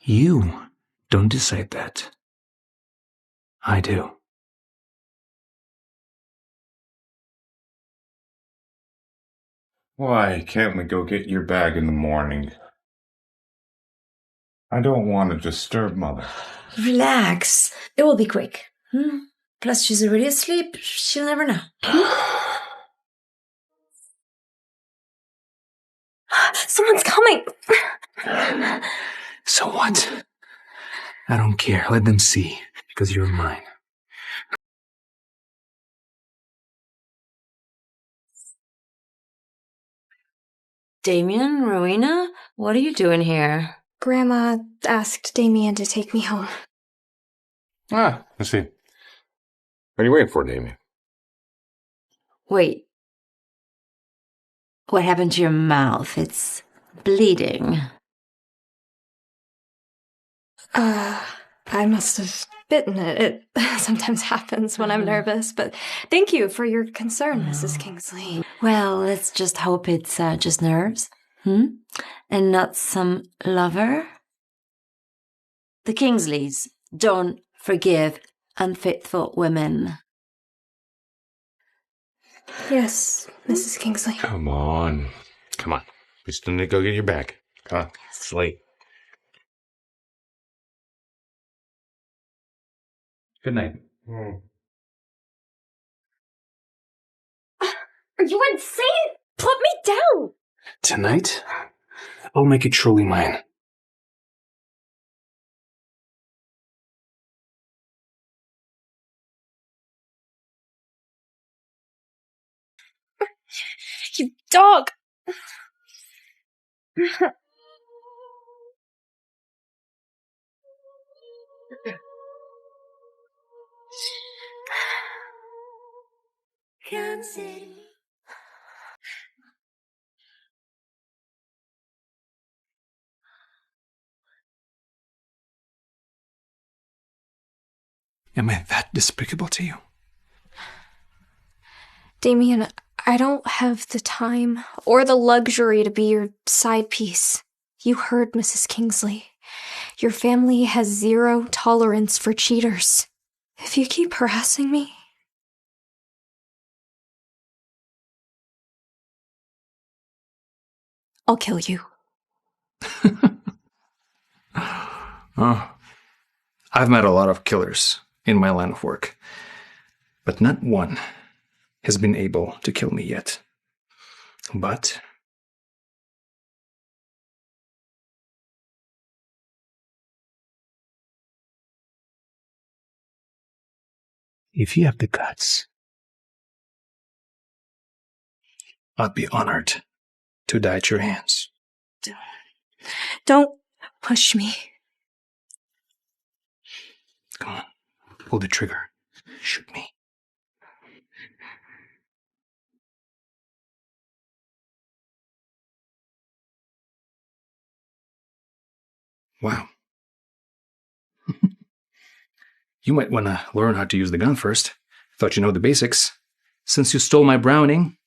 Speaker 1: You don't decide that. I do.
Speaker 12: Why can't we go get your bag in the morning? I don't want to disturb Mother.
Speaker 9: Relax. It will be quick. Plus, she's already asleep. She'll never know.
Speaker 3: Someone's coming.
Speaker 1: So what? I don't care. Let them see, because you're mine.
Speaker 9: Damián, Rowena, what are you doing here?
Speaker 3: Grandma asked Damián to take me home.
Speaker 12: I see. What are you waiting for, Damián?
Speaker 9: Wait. What happened to your mouth? It's bleeding.
Speaker 3: I must have bitten it. It sometimes happens when I'm nervous, but thank you for your concern, Mrs. Kingsley.
Speaker 9: Well, let's just hope it's just nerves. And not some lover. The Kingsleys don't forgive unfaithful women.
Speaker 3: Yes, Mrs. Kingsley.
Speaker 12: Come on. Come on. We still need to go get your bag. Come on. It's late.
Speaker 1: Good night.
Speaker 3: Are you insane? Put me down!
Speaker 1: Tonight, I'll make it truly mine.
Speaker 3: You dog!
Speaker 11: Am I that despicable to you?
Speaker 3: Damián, I don't have the time or the luxury to be your side piece. You heard Mrs. Kingsley. Your family has zero tolerance for cheaters. If you keep harassing me, I'll kill you.
Speaker 11: Oh, I've met a lot of killers in my line of work, but not one has been able to kill me yet. But if you have the guts, I'd be honored to die at your hands.
Speaker 3: Don't push me.
Speaker 11: Come on, pull the trigger. Shoot me. Wow. You might want to learn how to use the gun first. Thought you know the basics. Since you stole my Browning,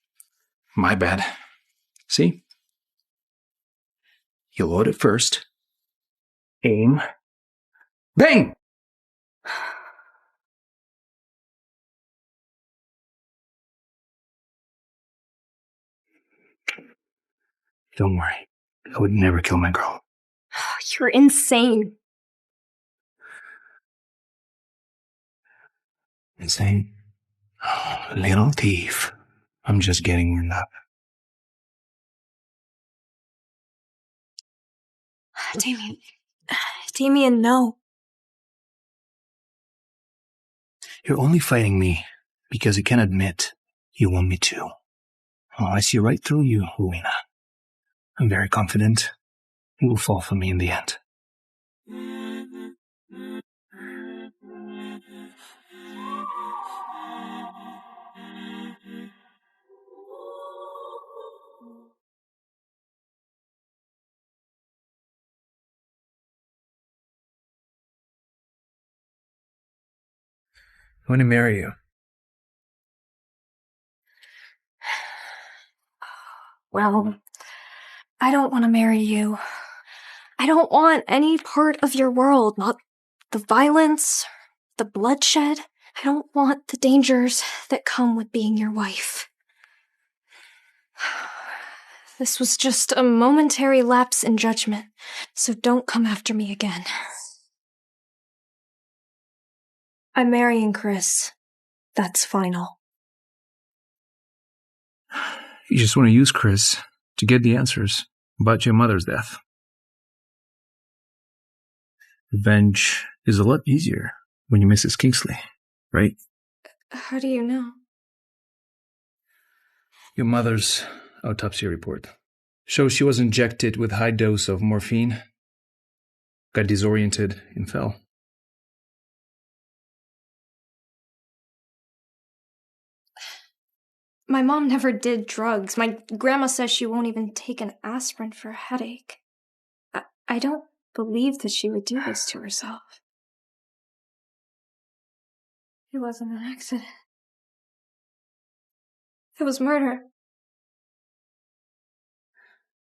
Speaker 11: my bad. See? You load it first. Aim. Bang! Don't worry. I would never kill my girl.
Speaker 3: You're insane.
Speaker 11: Insane? Little thief. I'm just getting warmed up.
Speaker 3: Damián, no.
Speaker 11: You're only fighting me because you can't admit you want me to. Oh, I see right through you, Romina. I'm very confident you will fall for me in the end. I want to marry you.
Speaker 3: Well, I don't want to marry you. I don't want any part of your world, not the violence, the bloodshed. I don't want the dangers that come with being your wife. This was just a momentary lapse in judgment, so don't come after me again. I'm marrying Chris. That's final.
Speaker 11: You just want to use Chris to get the answers about your mother's death. Revenge is a lot easier when you Mrs. Kingsley, right?
Speaker 3: How do you know?
Speaker 11: Your mother's autopsy report shows she was injected with high dose of morphine, got disoriented, and fell.
Speaker 3: My mom never did drugs. My grandma says she won't even take an aspirin for a headache. I don't believe that she would do this to herself. It wasn't an accident. It was murder.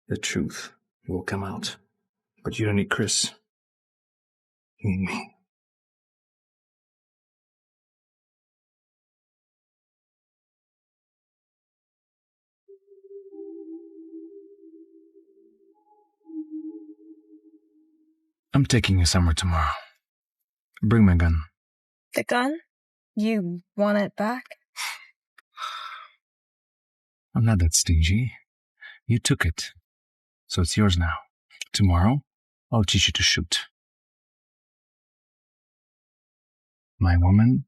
Speaker 11: The truth will come out. But you don't need Chris. You need me. I'm taking you somewhere tomorrow. Bring my gun.
Speaker 3: The gun? You want it back?
Speaker 11: I'm not that stingy. You took it, so it's yours now. Tomorrow, I'll teach you to shoot. My woman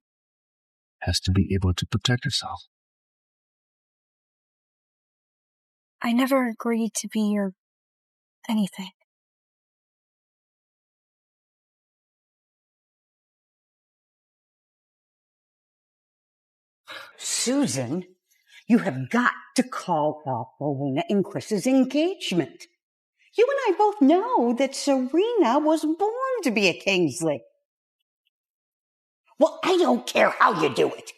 Speaker 11: has to be able to protect herself.
Speaker 3: I never agreed to be your anything.
Speaker 8: Susan, you have got to call off Rowena and Chris's engagement. You and I both know that Serena was born to be a Kingsley. Well, I don't care how you do it.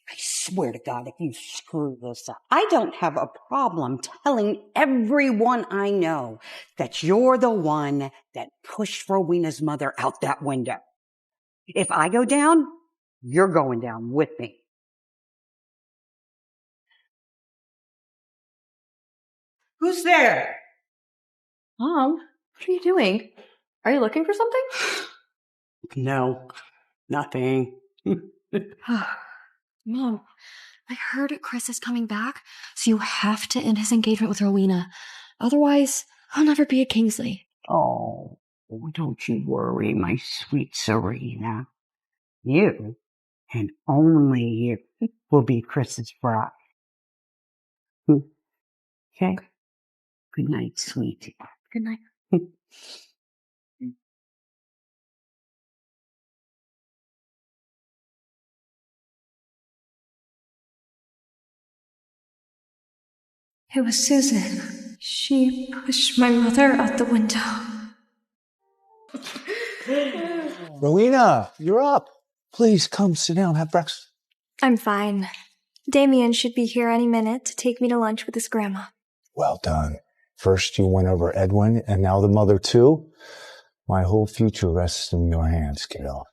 Speaker 8: I swear to God, if you screw this up, I don't have a problem telling everyone I know that you're the one that pushed Rowena's mother out that window. If I go down, you're going down with me. Who's there?
Speaker 2: Mom, what are you doing? Are you looking for something?
Speaker 8: No, nothing.
Speaker 2: Mom, I heard Chris is coming back, so you have to end his engagement with Rowena. Otherwise, I'll never be a Kingsley.
Speaker 8: Oh, don't you worry, my sweet Serena. You, and only you, will be Chris's bride. Okay? Good night, sweetie.
Speaker 2: Good night.
Speaker 3: It was Susan. She pushed my mother out the window.
Speaker 11: Rowena, you're up. Please come sit down, have breakfast.
Speaker 3: I'm fine. Damián should be here any minute to take me to lunch with his grandma.
Speaker 11: Well done. First you went over Edwin, and now the mother too. My whole future rests in your hands, kiddo.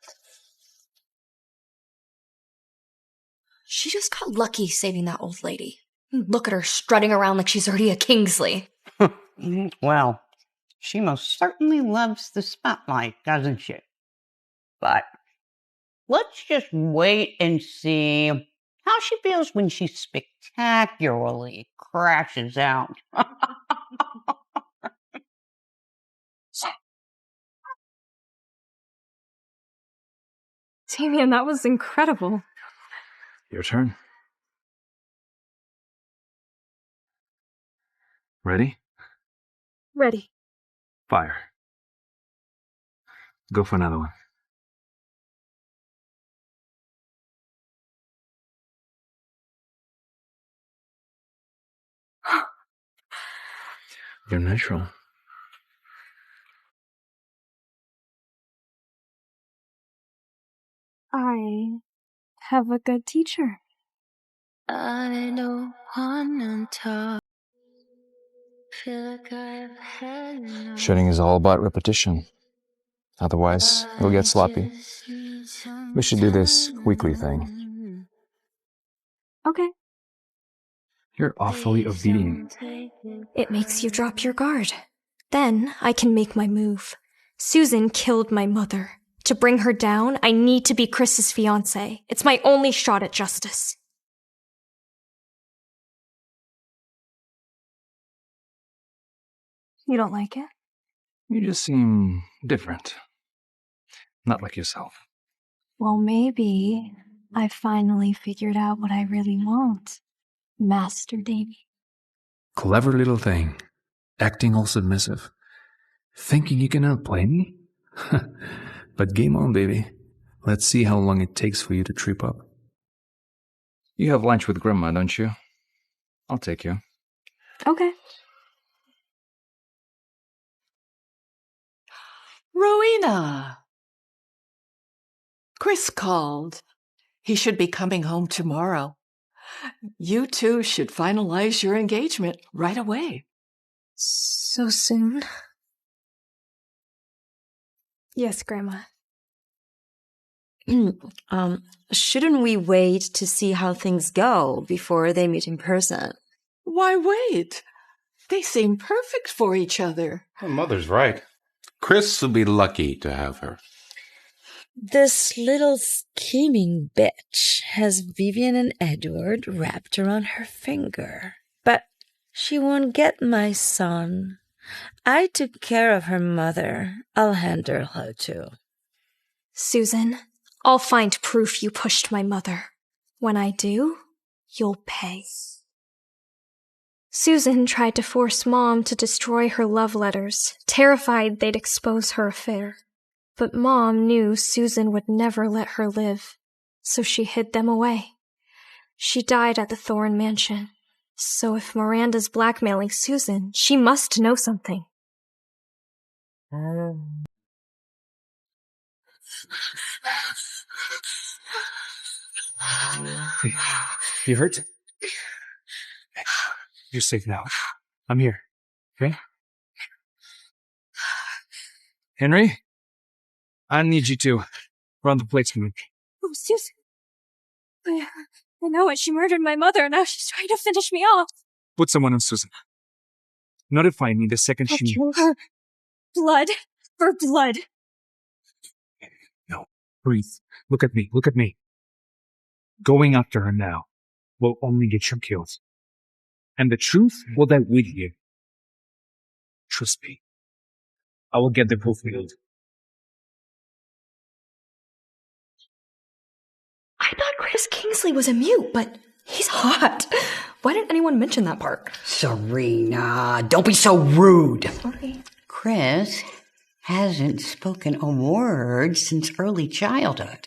Speaker 2: She just got lucky saving that old lady. Look at her strutting around like she's already a Kingsley.
Speaker 8: Well, she most certainly loves the spotlight, doesn't she? But let's just wait and see how she feels when she spectacularly crashes out.
Speaker 3: Damián, that was incredible.
Speaker 14: Your turn. Ready?
Speaker 3: Ready.
Speaker 14: Fire. Go for another one. You're natural.
Speaker 3: I have a good teacher.
Speaker 17: I don't wanna talk. Feel like I've had enough.
Speaker 1: Shooting is all about repetition. Otherwise, it'll get sloppy. We should do this weekly thing.
Speaker 3: Okay.
Speaker 14: You're awfully obedient.
Speaker 3: It makes you drop your guard. Then I can make my move. Susan killed my mother. To bring her down, I need to be Chris's fiancé. It's my only shot at justice. You don't like it?
Speaker 14: You just seem different. Not like yourself.
Speaker 3: Well, maybe I finally figured out what I really want. Master Davy.
Speaker 14: Clever little thing. Acting all submissive. Thinking you can outplay me? But game on, baby. Let's see how long it takes for you to trip up. You have lunch with Grandma, don't you? I'll take you.
Speaker 3: Okay.
Speaker 18: Rowena! Chris called. He should be coming home tomorrow. You two should finalize your engagement right away.
Speaker 3: So soon? Yes, Grandma.
Speaker 9: Shouldn't we wait to see how things go before they meet in person?
Speaker 18: Why wait? They seem perfect for each other.
Speaker 12: Her mother's right. Chris will be lucky to have her.
Speaker 9: This little scheming bitch has Vivian and Edward wrapped around her finger. But she won't get my son. I took care of her mother. I'll handle her too.
Speaker 3: Susan, I'll find proof you pushed my mother. When I do, you'll pay. Susan tried to force Mom to destroy her love letters, terrified they'd expose her affair. But Mom knew Susan would never let her live, so she hid them away. She died at the Thorne Mansion, so if Miranda's blackmailing Susan, she must know something.
Speaker 1: You hurt? You're safe now. I'm here. Okay? Henry? I need you to run the plates for me.
Speaker 3: Oh, Susan. I know it. She murdered my mother, and now she's trying to finish me off.
Speaker 1: Put someone on Susan. Notify me the second
Speaker 3: I'll
Speaker 1: she...
Speaker 3: kill her. Blood for blood.
Speaker 1: No. Breathe. Look at me. Look at me. Going after her now will only get you killed. And the truth will die with you. Trust me. I will get them fulfilled.
Speaker 7: I thought Chris Kingsley was a mute, but he's hot. Why didn't anyone mention that part?
Speaker 8: Serena, don't be so rude.
Speaker 7: Sorry.
Speaker 8: Chris hasn't spoken a word since early childhood.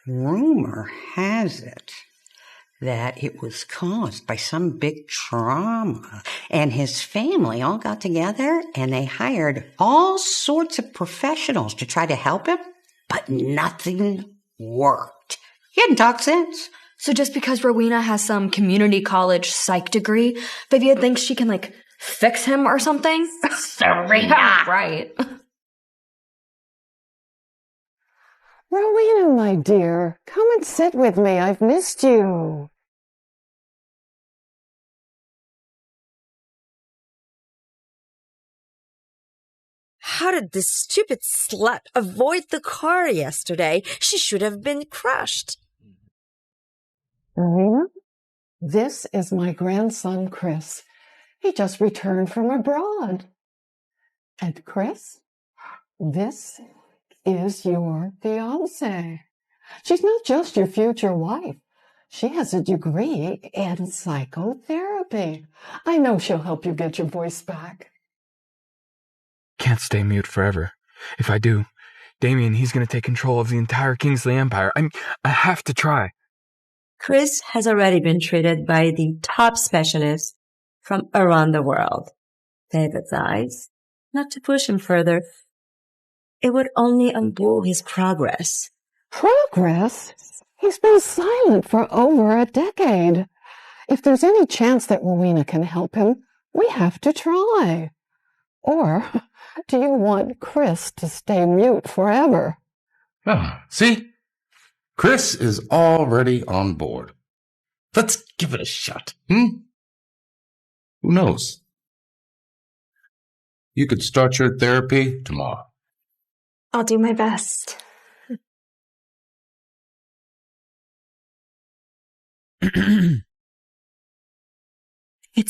Speaker 8: Rumor has it that it was caused by some big trauma, and his family all got together and they hired all sorts of professionals to try to help him, but nothing worked. He hadn't talked since.
Speaker 7: So just because Rowena has some community college psych degree, Vivian thinks she can, fix him or something?
Speaker 8: Serena!
Speaker 7: Right.
Speaker 18: Rowena, my dear, come and sit with me. I've missed you.
Speaker 17: How did this stupid slut avoid the car yesterday? She should have been crushed.
Speaker 18: Rowena, this is my grandson, Chris. He just returned from abroad. And Chris, this is your fiancée. She's not just your future wife. She has a degree in psychotherapy. I know she'll help you get your voice back.
Speaker 20: Can't stay mute forever. If I do, Damián, he's going to take control of the entire Kingsley Empire. I have to try.
Speaker 9: Chris has already been treated by the top specialists from around the world. They've advised not to push him further. It would only undo his progress.
Speaker 18: Progress? He's been silent for over a decade. If there's any chance that Rowena can help him, we have to try. Or do you want Chris to stay mute forever?
Speaker 12: Oh, see? Chris is already on board. Let's give it a shot, Who knows? You could start your therapy tomorrow.
Speaker 3: I'll do my best.
Speaker 10: It's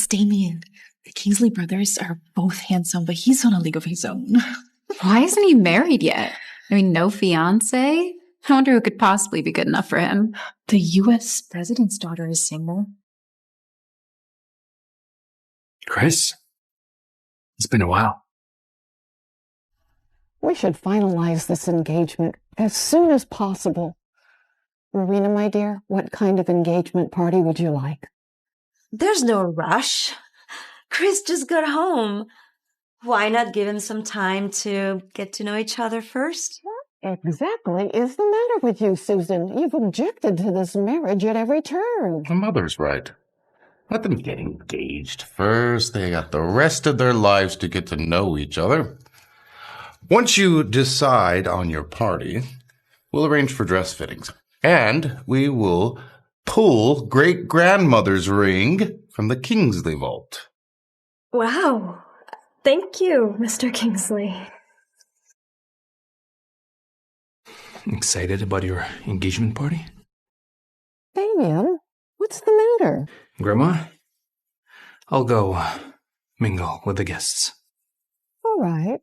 Speaker 10: Damián. The Kingsley brothers are both handsome, but he's on a league of his own.
Speaker 16: Why isn't he married yet? No fiancé? I wonder who could possibly be good enough for him.
Speaker 10: The U.S. president's daughter is single.
Speaker 1: Chris? It's been a while.
Speaker 18: We should finalize this engagement as soon as possible. Rowena, my dear, what kind of engagement party would you like?
Speaker 17: There's no rush. Chris just got home. Why not give him some time to get to know each other first?
Speaker 18: What exactly is the matter with you, Susan? You've objected to this marriage at every turn.
Speaker 12: My mother's right. Let them get engaged first. They got the rest of their lives to get to know each other. Once you decide on your party, we'll arrange for dress fittings. And we will pull great-grandmother's ring from the Kingsley vault.
Speaker 3: Wow. Thank you, Mr. Kingsley.
Speaker 14: Excited about your engagement party?
Speaker 18: Damián, what's the matter?
Speaker 14: Grandma, I'll go mingle with the guests.
Speaker 18: All right.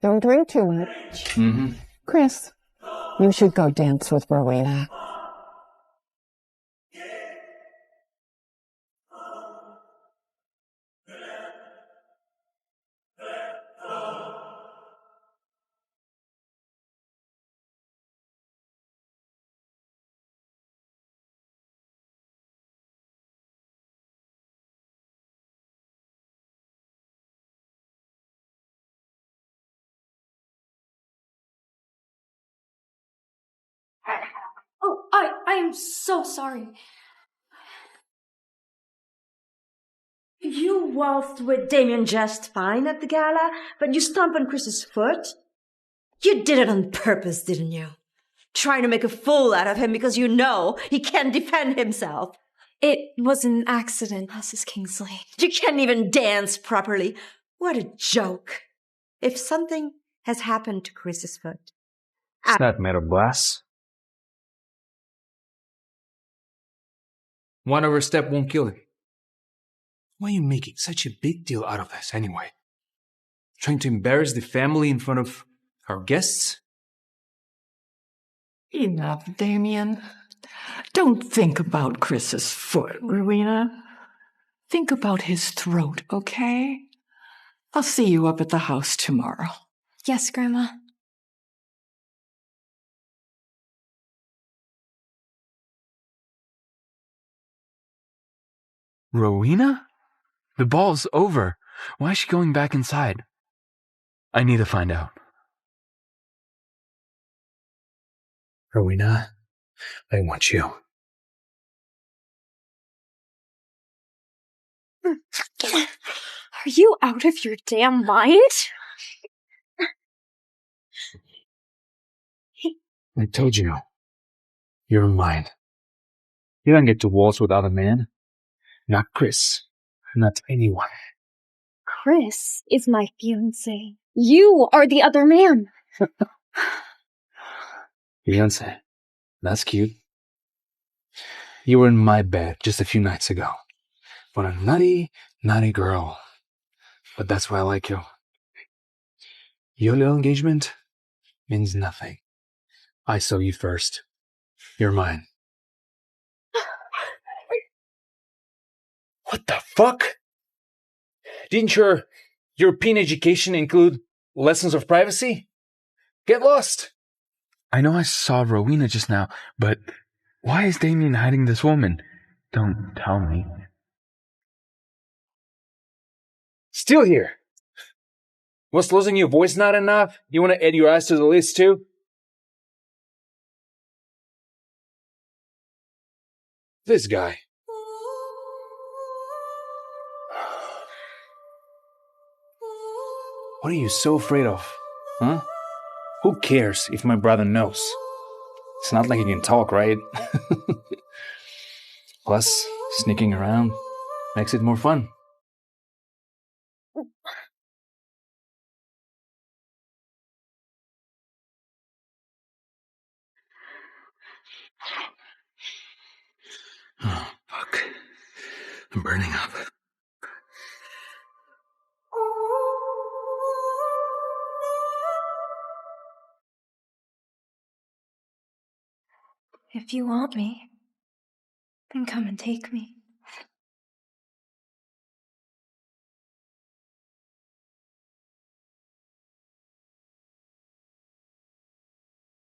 Speaker 18: Don't drink too much.
Speaker 14: Mm-hmm.
Speaker 18: Chris, you should go dance with Rowena.
Speaker 3: Oh, I am so sorry.
Speaker 7: You waltzed with Damián just fine at the gala, but you stomped on Chris's foot? You did it on purpose, didn't you? Trying to make a fool out of him because you know he can't defend himself.
Speaker 3: It was an accident, Mrs. Kingsley.
Speaker 7: You can't even dance properly. What a joke. If something has happened to Chris's foot...
Speaker 14: It's not made of glass. One overstep won't kill him. Why are you making such a big deal out of this anyway? Trying to embarrass the family in front of our guests?
Speaker 18: Enough, Damián. Don't think about Chris's foot, Rowena. Think about his throat, okay? I'll see you up at the house tomorrow.
Speaker 3: Yes, Grandma.
Speaker 20: Rowena? The ball's over. Why is she going back inside? I need to find out.
Speaker 14: Rowena, I want you.
Speaker 3: Are you out of your damn mind?
Speaker 14: I told you. You're mine. You don't get to waltz without a man. Not Chris. Not anyone.
Speaker 3: Chris is my fiancé. You are the other man.
Speaker 14: Fiancé. That's cute. You were in my bed just a few nights ago. What a naughty, naughty girl. But that's why I like you. Your little engagement means nothing. I saw you first. You're mine. What the fuck? Didn't your European education include lessons of privacy? Get lost!
Speaker 20: I know I saw Rowena just now, but why is Damián hiding this woman? Don't tell me.
Speaker 14: Still here. Was losing your voice not enough? You want to add your eyes to the list too? This guy. What are you so afraid of? Huh? Who cares if my brother knows? It's not like he can talk, right? Plus, sneaking around makes it more fun. Oh, fuck. I'm burning up.
Speaker 3: If you want me, then come and take me.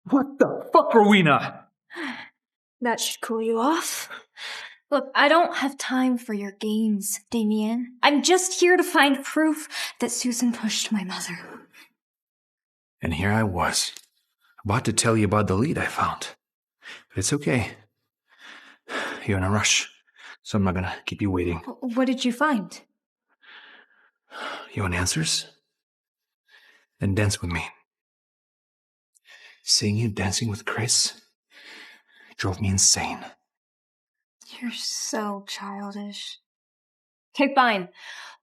Speaker 14: What the fuck, Rowena?
Speaker 3: That should cool you off. Look, I don't have time for your games, Damián. I'm just here to find proof that Susan pushed my mother.
Speaker 14: And here I was, about to tell you about the lead I found. But it's okay. You're in a rush, so I'm not gonna keep you waiting.
Speaker 3: What did you find?
Speaker 14: You want answers? Then dance with me. Seeing you dancing with Chris drove me insane.
Speaker 3: You're so childish. Okay, fine.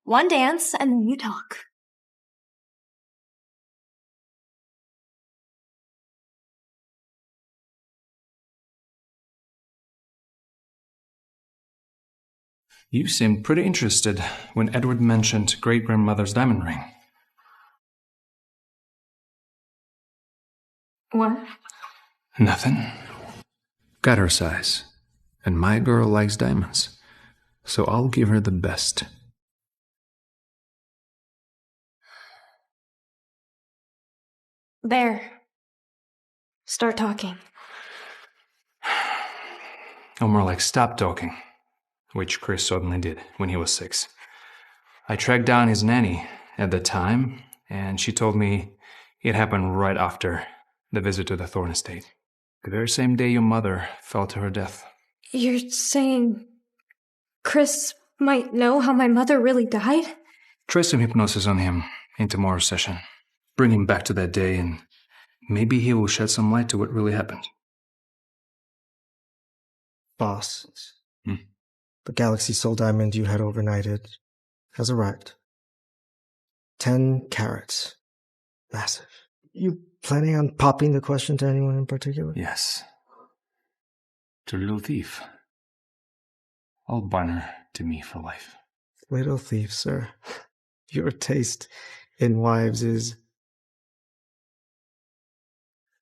Speaker 3: One dance, and then you talk.
Speaker 14: You seemed pretty interested when Edward mentioned great-grandmother's diamond ring.
Speaker 3: What?
Speaker 14: Nothing. Got her size. And my girl likes diamonds. So I'll give her the best.
Speaker 3: There. Start talking.
Speaker 14: Or more like stop talking. Which Chris suddenly did when he was 6. I tracked down his nanny at the time, and she told me it happened right after the visit to the Thorne estate. The very same day your mother fell to her death.
Speaker 3: You're saying Chris might know how my mother really died?
Speaker 14: Try some hypnosis on him in tomorrow's session. Bring him back to that day, and maybe he will shed some light to what really happened.
Speaker 6: Boss, the Galaxy Soul Diamond you had overnighted has arrived. 10 carats. Massive. You planning on popping the question to anyone in particular?
Speaker 14: Yes. To Little Thief. I'll bind her to me for life.
Speaker 6: Little Thief, sir. Your taste in wives is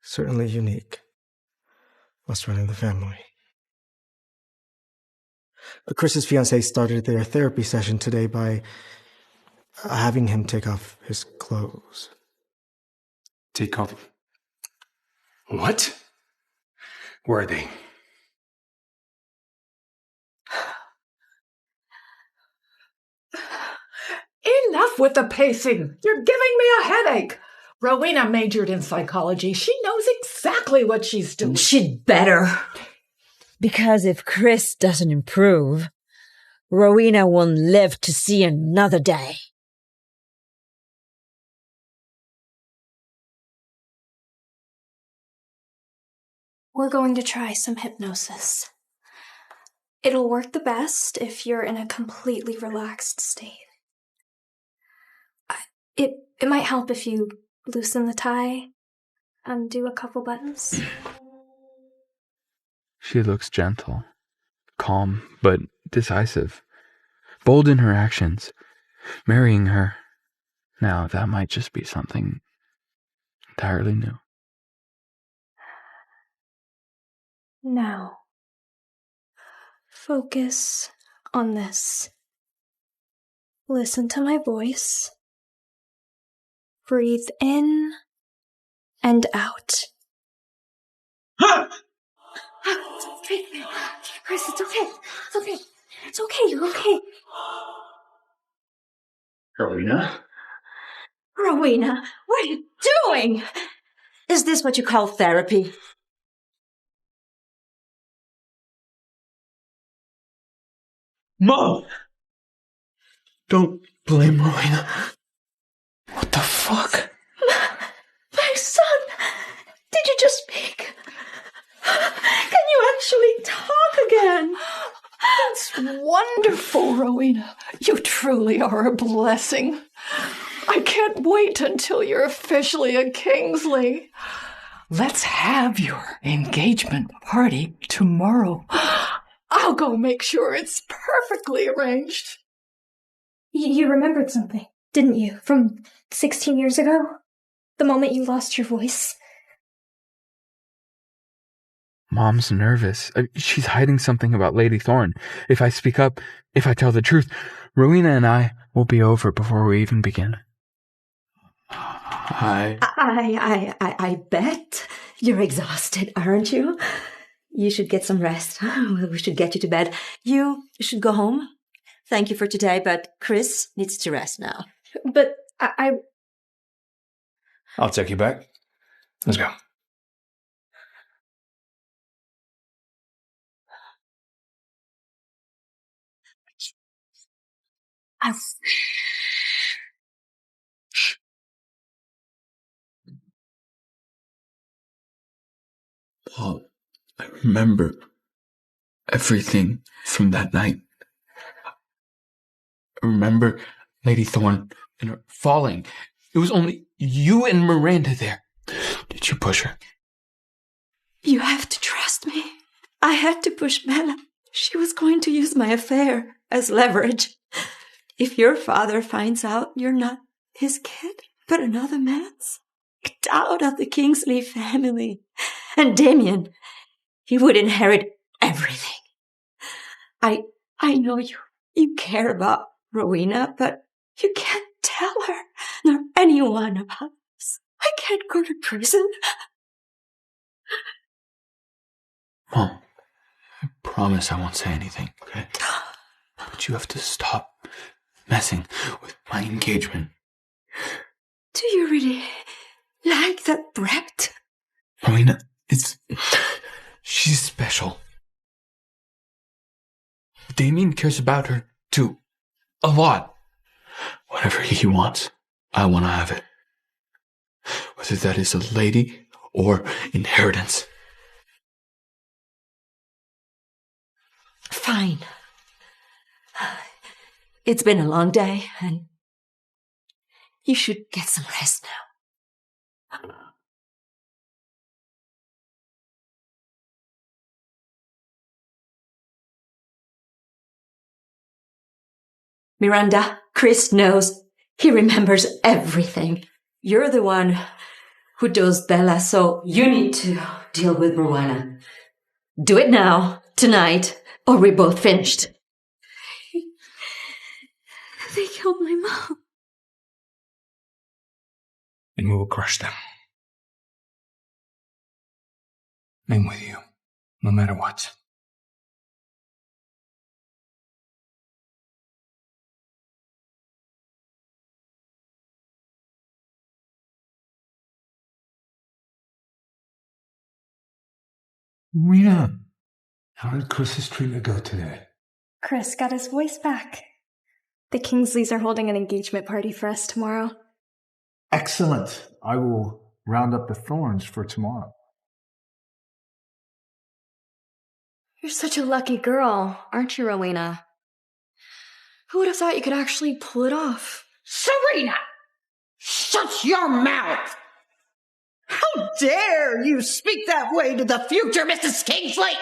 Speaker 6: certainly unique. Us running the family. Chris's fiancée started their therapy session today by having him take off his clothes.
Speaker 14: Take off? What? Where are they?
Speaker 18: Enough with the pacing. You're giving me a headache. Rowena majored in psychology. She knows exactly what she's doing.
Speaker 7: She'd better. Because if Chris doesn't improve, Rowena won't live to see another day.
Speaker 3: We're going to try some hypnosis. It'll work the best if you're in a completely relaxed state. It might help if you loosen the tie, undo a couple buttons.
Speaker 20: She looks gentle, calm, but decisive, bold in her actions. Marrying her, now that might just be something entirely new.
Speaker 3: Now, focus on this. Listen to my voice. Breathe in and out. It's okay. Chris, it's okay. It's okay. It's okay. You're okay.
Speaker 14: Rowena?
Speaker 7: Rowena, what are you doing? Is this what you call therapy?
Speaker 20: Mom! Don't blame Rowena. What the fuck?
Speaker 18: My son! Did you just speak? Can you actually talk again? That's wonderful, Rowena. You truly are a blessing. I can't wait until you're officially a Kingsley. Let's have your engagement party tomorrow. I'll go make sure it's perfectly arranged.
Speaker 3: You remembered something, didn't you? From 16 years ago? The moment you lost your voice?
Speaker 20: Mom's nervous. She's hiding something about Lady Thorne. If I speak up, if I tell the truth, Rowena and I will be over before we even begin.
Speaker 7: I bet you're exhausted, aren't you? You should get some rest. We should get you to bed. You should go home. Thank you for today, but Chris needs to rest now.
Speaker 3: But
Speaker 14: I'll take you back. Let's go.
Speaker 20: Paul, I remember everything from that night. I remember Lady Thorne and her falling. It was only you and Miranda there. Did you push her?
Speaker 7: You have to trust me. I had to push Bella. She was going to use my affair as leverage. If your father finds out you're not his kid, but another man's, get out of the Kingsley family. And Damián, he would inherit everything. I know you care about Rowena, but you can't tell her, nor anyone about this. I can't go to prison.
Speaker 20: Mom, I promise I won't say anything, okay? But you have to stop messing with my engagement.
Speaker 7: Do you really like that brat?
Speaker 20: Rowena, She's special. Damián cares about her, too. A lot. Whatever he wants, I want to have it. Whether that is a lady or inheritance.
Speaker 7: Fine. It's been a long day, and you should get some rest now. Miranda, Chris knows. He remembers everything. You're the one who does Bella, so you need to deal with Rowena. Do it now, tonight, or we're both finished.
Speaker 3: They killed my mom.
Speaker 1: And we will crush them. I'm with you, no matter what. Romina, how did Chris's treatment go today?
Speaker 3: Chris got his voice back. The Kingsleys are holding an engagement party for us tomorrow.
Speaker 4: Excellent. I will round up the thorns for tomorrow.
Speaker 3: You're such a lucky girl, aren't you, Rowena? Who would have thought you could actually pull it off?
Speaker 8: Serena! Shut your mouth! How dare you speak that way to the future Mrs. Kingsley?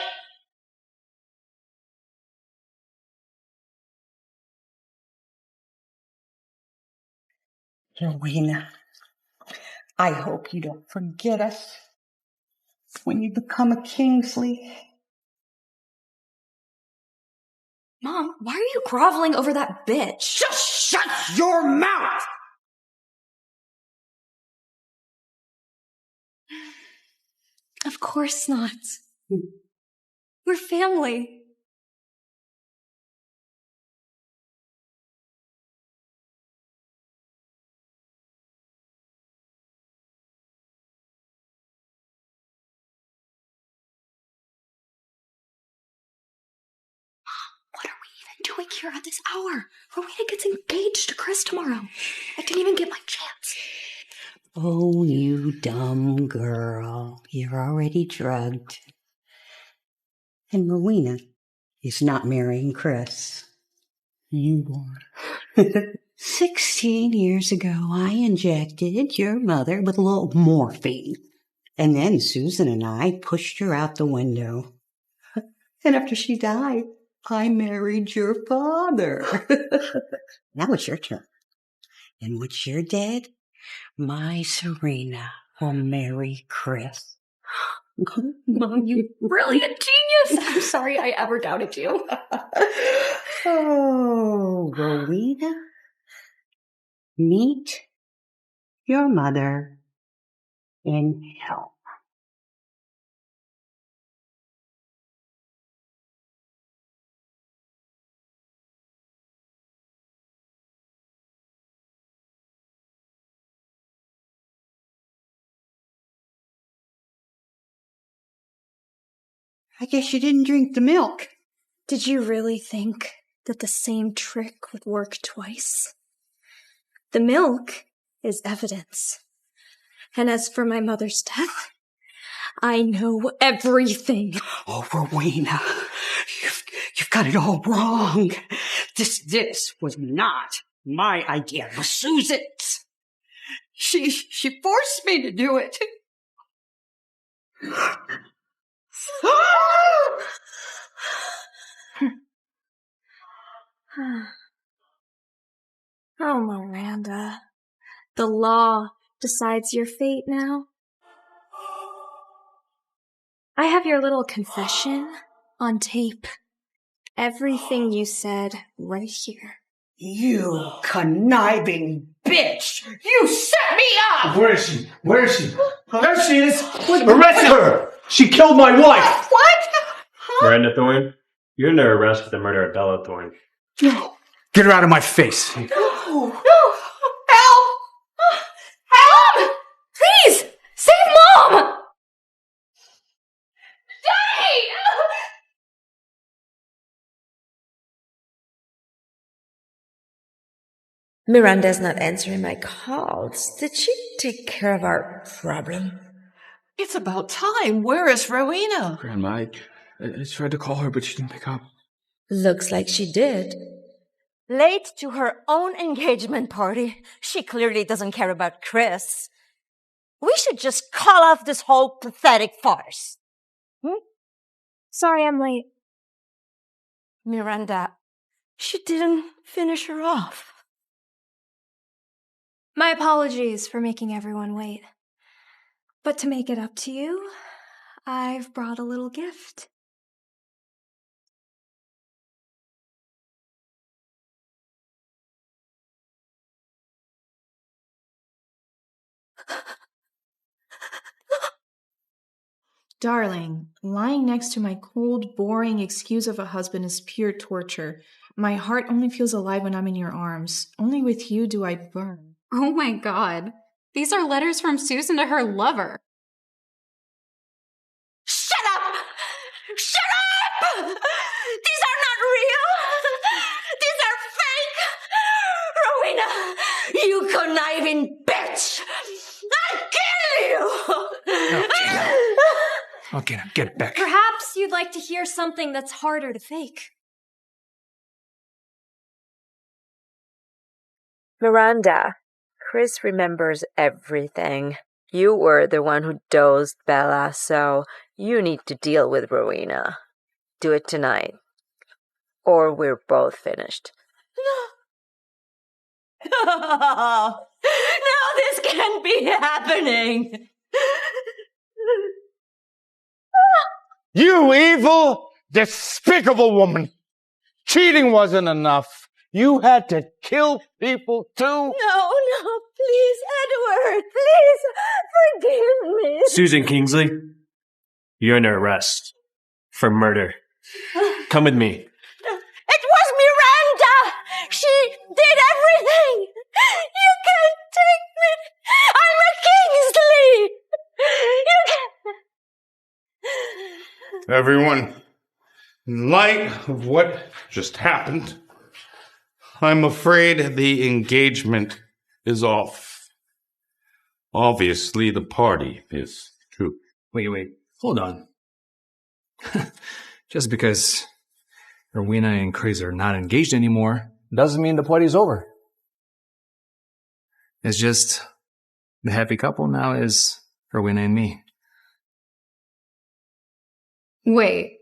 Speaker 8: Rowena, I hope you don't forget us when you become a Kingsley.
Speaker 3: Mom, why are you groveling over that bitch?
Speaker 8: Just shut your mouth!
Speaker 3: Of course not. We're family. What are we even doing here at this hour? Rowena gets engaged to Chris tomorrow. I didn't even get my chance.
Speaker 8: Oh, you dumb girl. You're already drugged. And Rowena is not marrying Chris. You are. 16 years ago, I injected your mother with a little morphine. And then Susan and I pushed her out the window. And after she died, I married your father. Now it's your turn. And once you're dead, my Serena will marry Chris.
Speaker 3: Mom, you brilliant genius! I'm sorry I ever doubted you.
Speaker 8: Oh, Rowena, meet your mother in hell. I guess you didn't drink the milk.
Speaker 3: Did you really think that the same trick would work twice? The milk is evidence. And as for my mother's death, I know everything.
Speaker 8: Oh, Rowena, you've got it all wrong. This was not my idea. It was Susan's. She forced me to do it.
Speaker 3: Oh, Miranda. The law decides your fate now. I have your little confession on tape. Everything you said right here.
Speaker 8: You conniving bitch! You set me up!
Speaker 4: Where is she? Where is she? There she is! Arrest her! She killed my wife!
Speaker 8: What?
Speaker 21: Miranda Thorne, you're under arrest for the murder of Bella Thorne.
Speaker 4: No! Get her out of my face!
Speaker 8: No! Help!
Speaker 3: Help! Please! Save Mom!
Speaker 17: Miranda's not answering my calls. Did she take care of our problem?
Speaker 18: It's about time. Where is Rowena?
Speaker 20: Grandma, I tried to call her, but she didn't pick up.
Speaker 17: Looks like she did.
Speaker 7: Late to her own engagement party. She clearly doesn't care about Chris. We should just call off this whole pathetic farce.
Speaker 3: Sorry I'm late.
Speaker 7: Miranda, she didn't finish her off.
Speaker 3: My apologies for making everyone wait. But to make it up to you, I've brought a little gift.
Speaker 10: Darling, lying next to my cold, boring excuse of a husband is pure torture. My heart only feels alive when I'm in your arms. Only with you do I burn.
Speaker 16: Oh my god. These are letters from Susan to her lover.
Speaker 7: Shut up! Shut up! These are not real! These are fake! Rowena, you conniving bitch! I'll kill you!
Speaker 1: Okay, now get back.
Speaker 3: Perhaps you'd like to hear something that's harder to fake.
Speaker 17: Miranda, Chris remembers everything. You were the one who dosed Bella, so you need to deal with Rowena. Do it tonight, or we're both finished.
Speaker 7: No, this can't be happening.
Speaker 5: You evil, despicable woman! Cheating wasn't enough. You had to kill people too?
Speaker 7: No, please, Edward, please, forgive me.
Speaker 21: Susan Kingsley, you're under arrest for murder. Come with me.
Speaker 7: It was Miranda! She did everything! You can't take me! I'm a Kingsley! You can't...
Speaker 5: Everyone, in light of what just happened, I'm afraid the engagement is off. Obviously, the party is too.
Speaker 14: Wait, hold on. Just because Rowena and Chris are not engaged anymore doesn't mean the party's over. It's just the happy couple now is Rowena and me.
Speaker 16: Wait,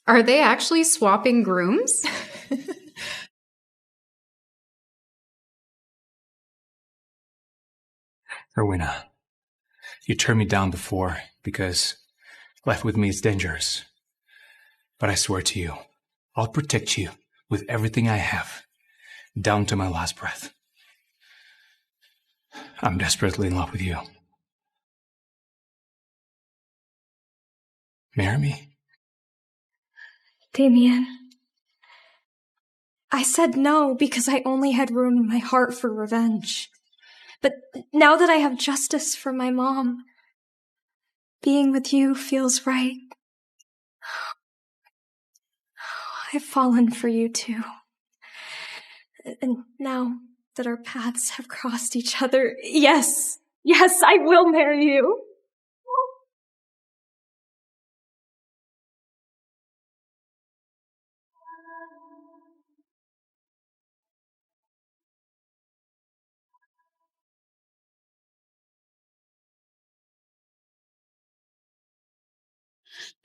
Speaker 16: are they actually swapping grooms?
Speaker 14: Rowena, you turned me down before because life with me is dangerous. But I swear to you, I'll protect you with everything I have, down to my last breath. I'm desperately in love with you. Marry me?
Speaker 3: Damián, I said no because I only had room in my heart for revenge. But now that I have justice for my mom, being with you feels right. I've fallen for you too. And now that our paths have crossed each other, yes, I will marry you.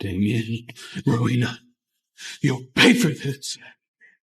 Speaker 5: Damián, Rowena, you'll pay for this.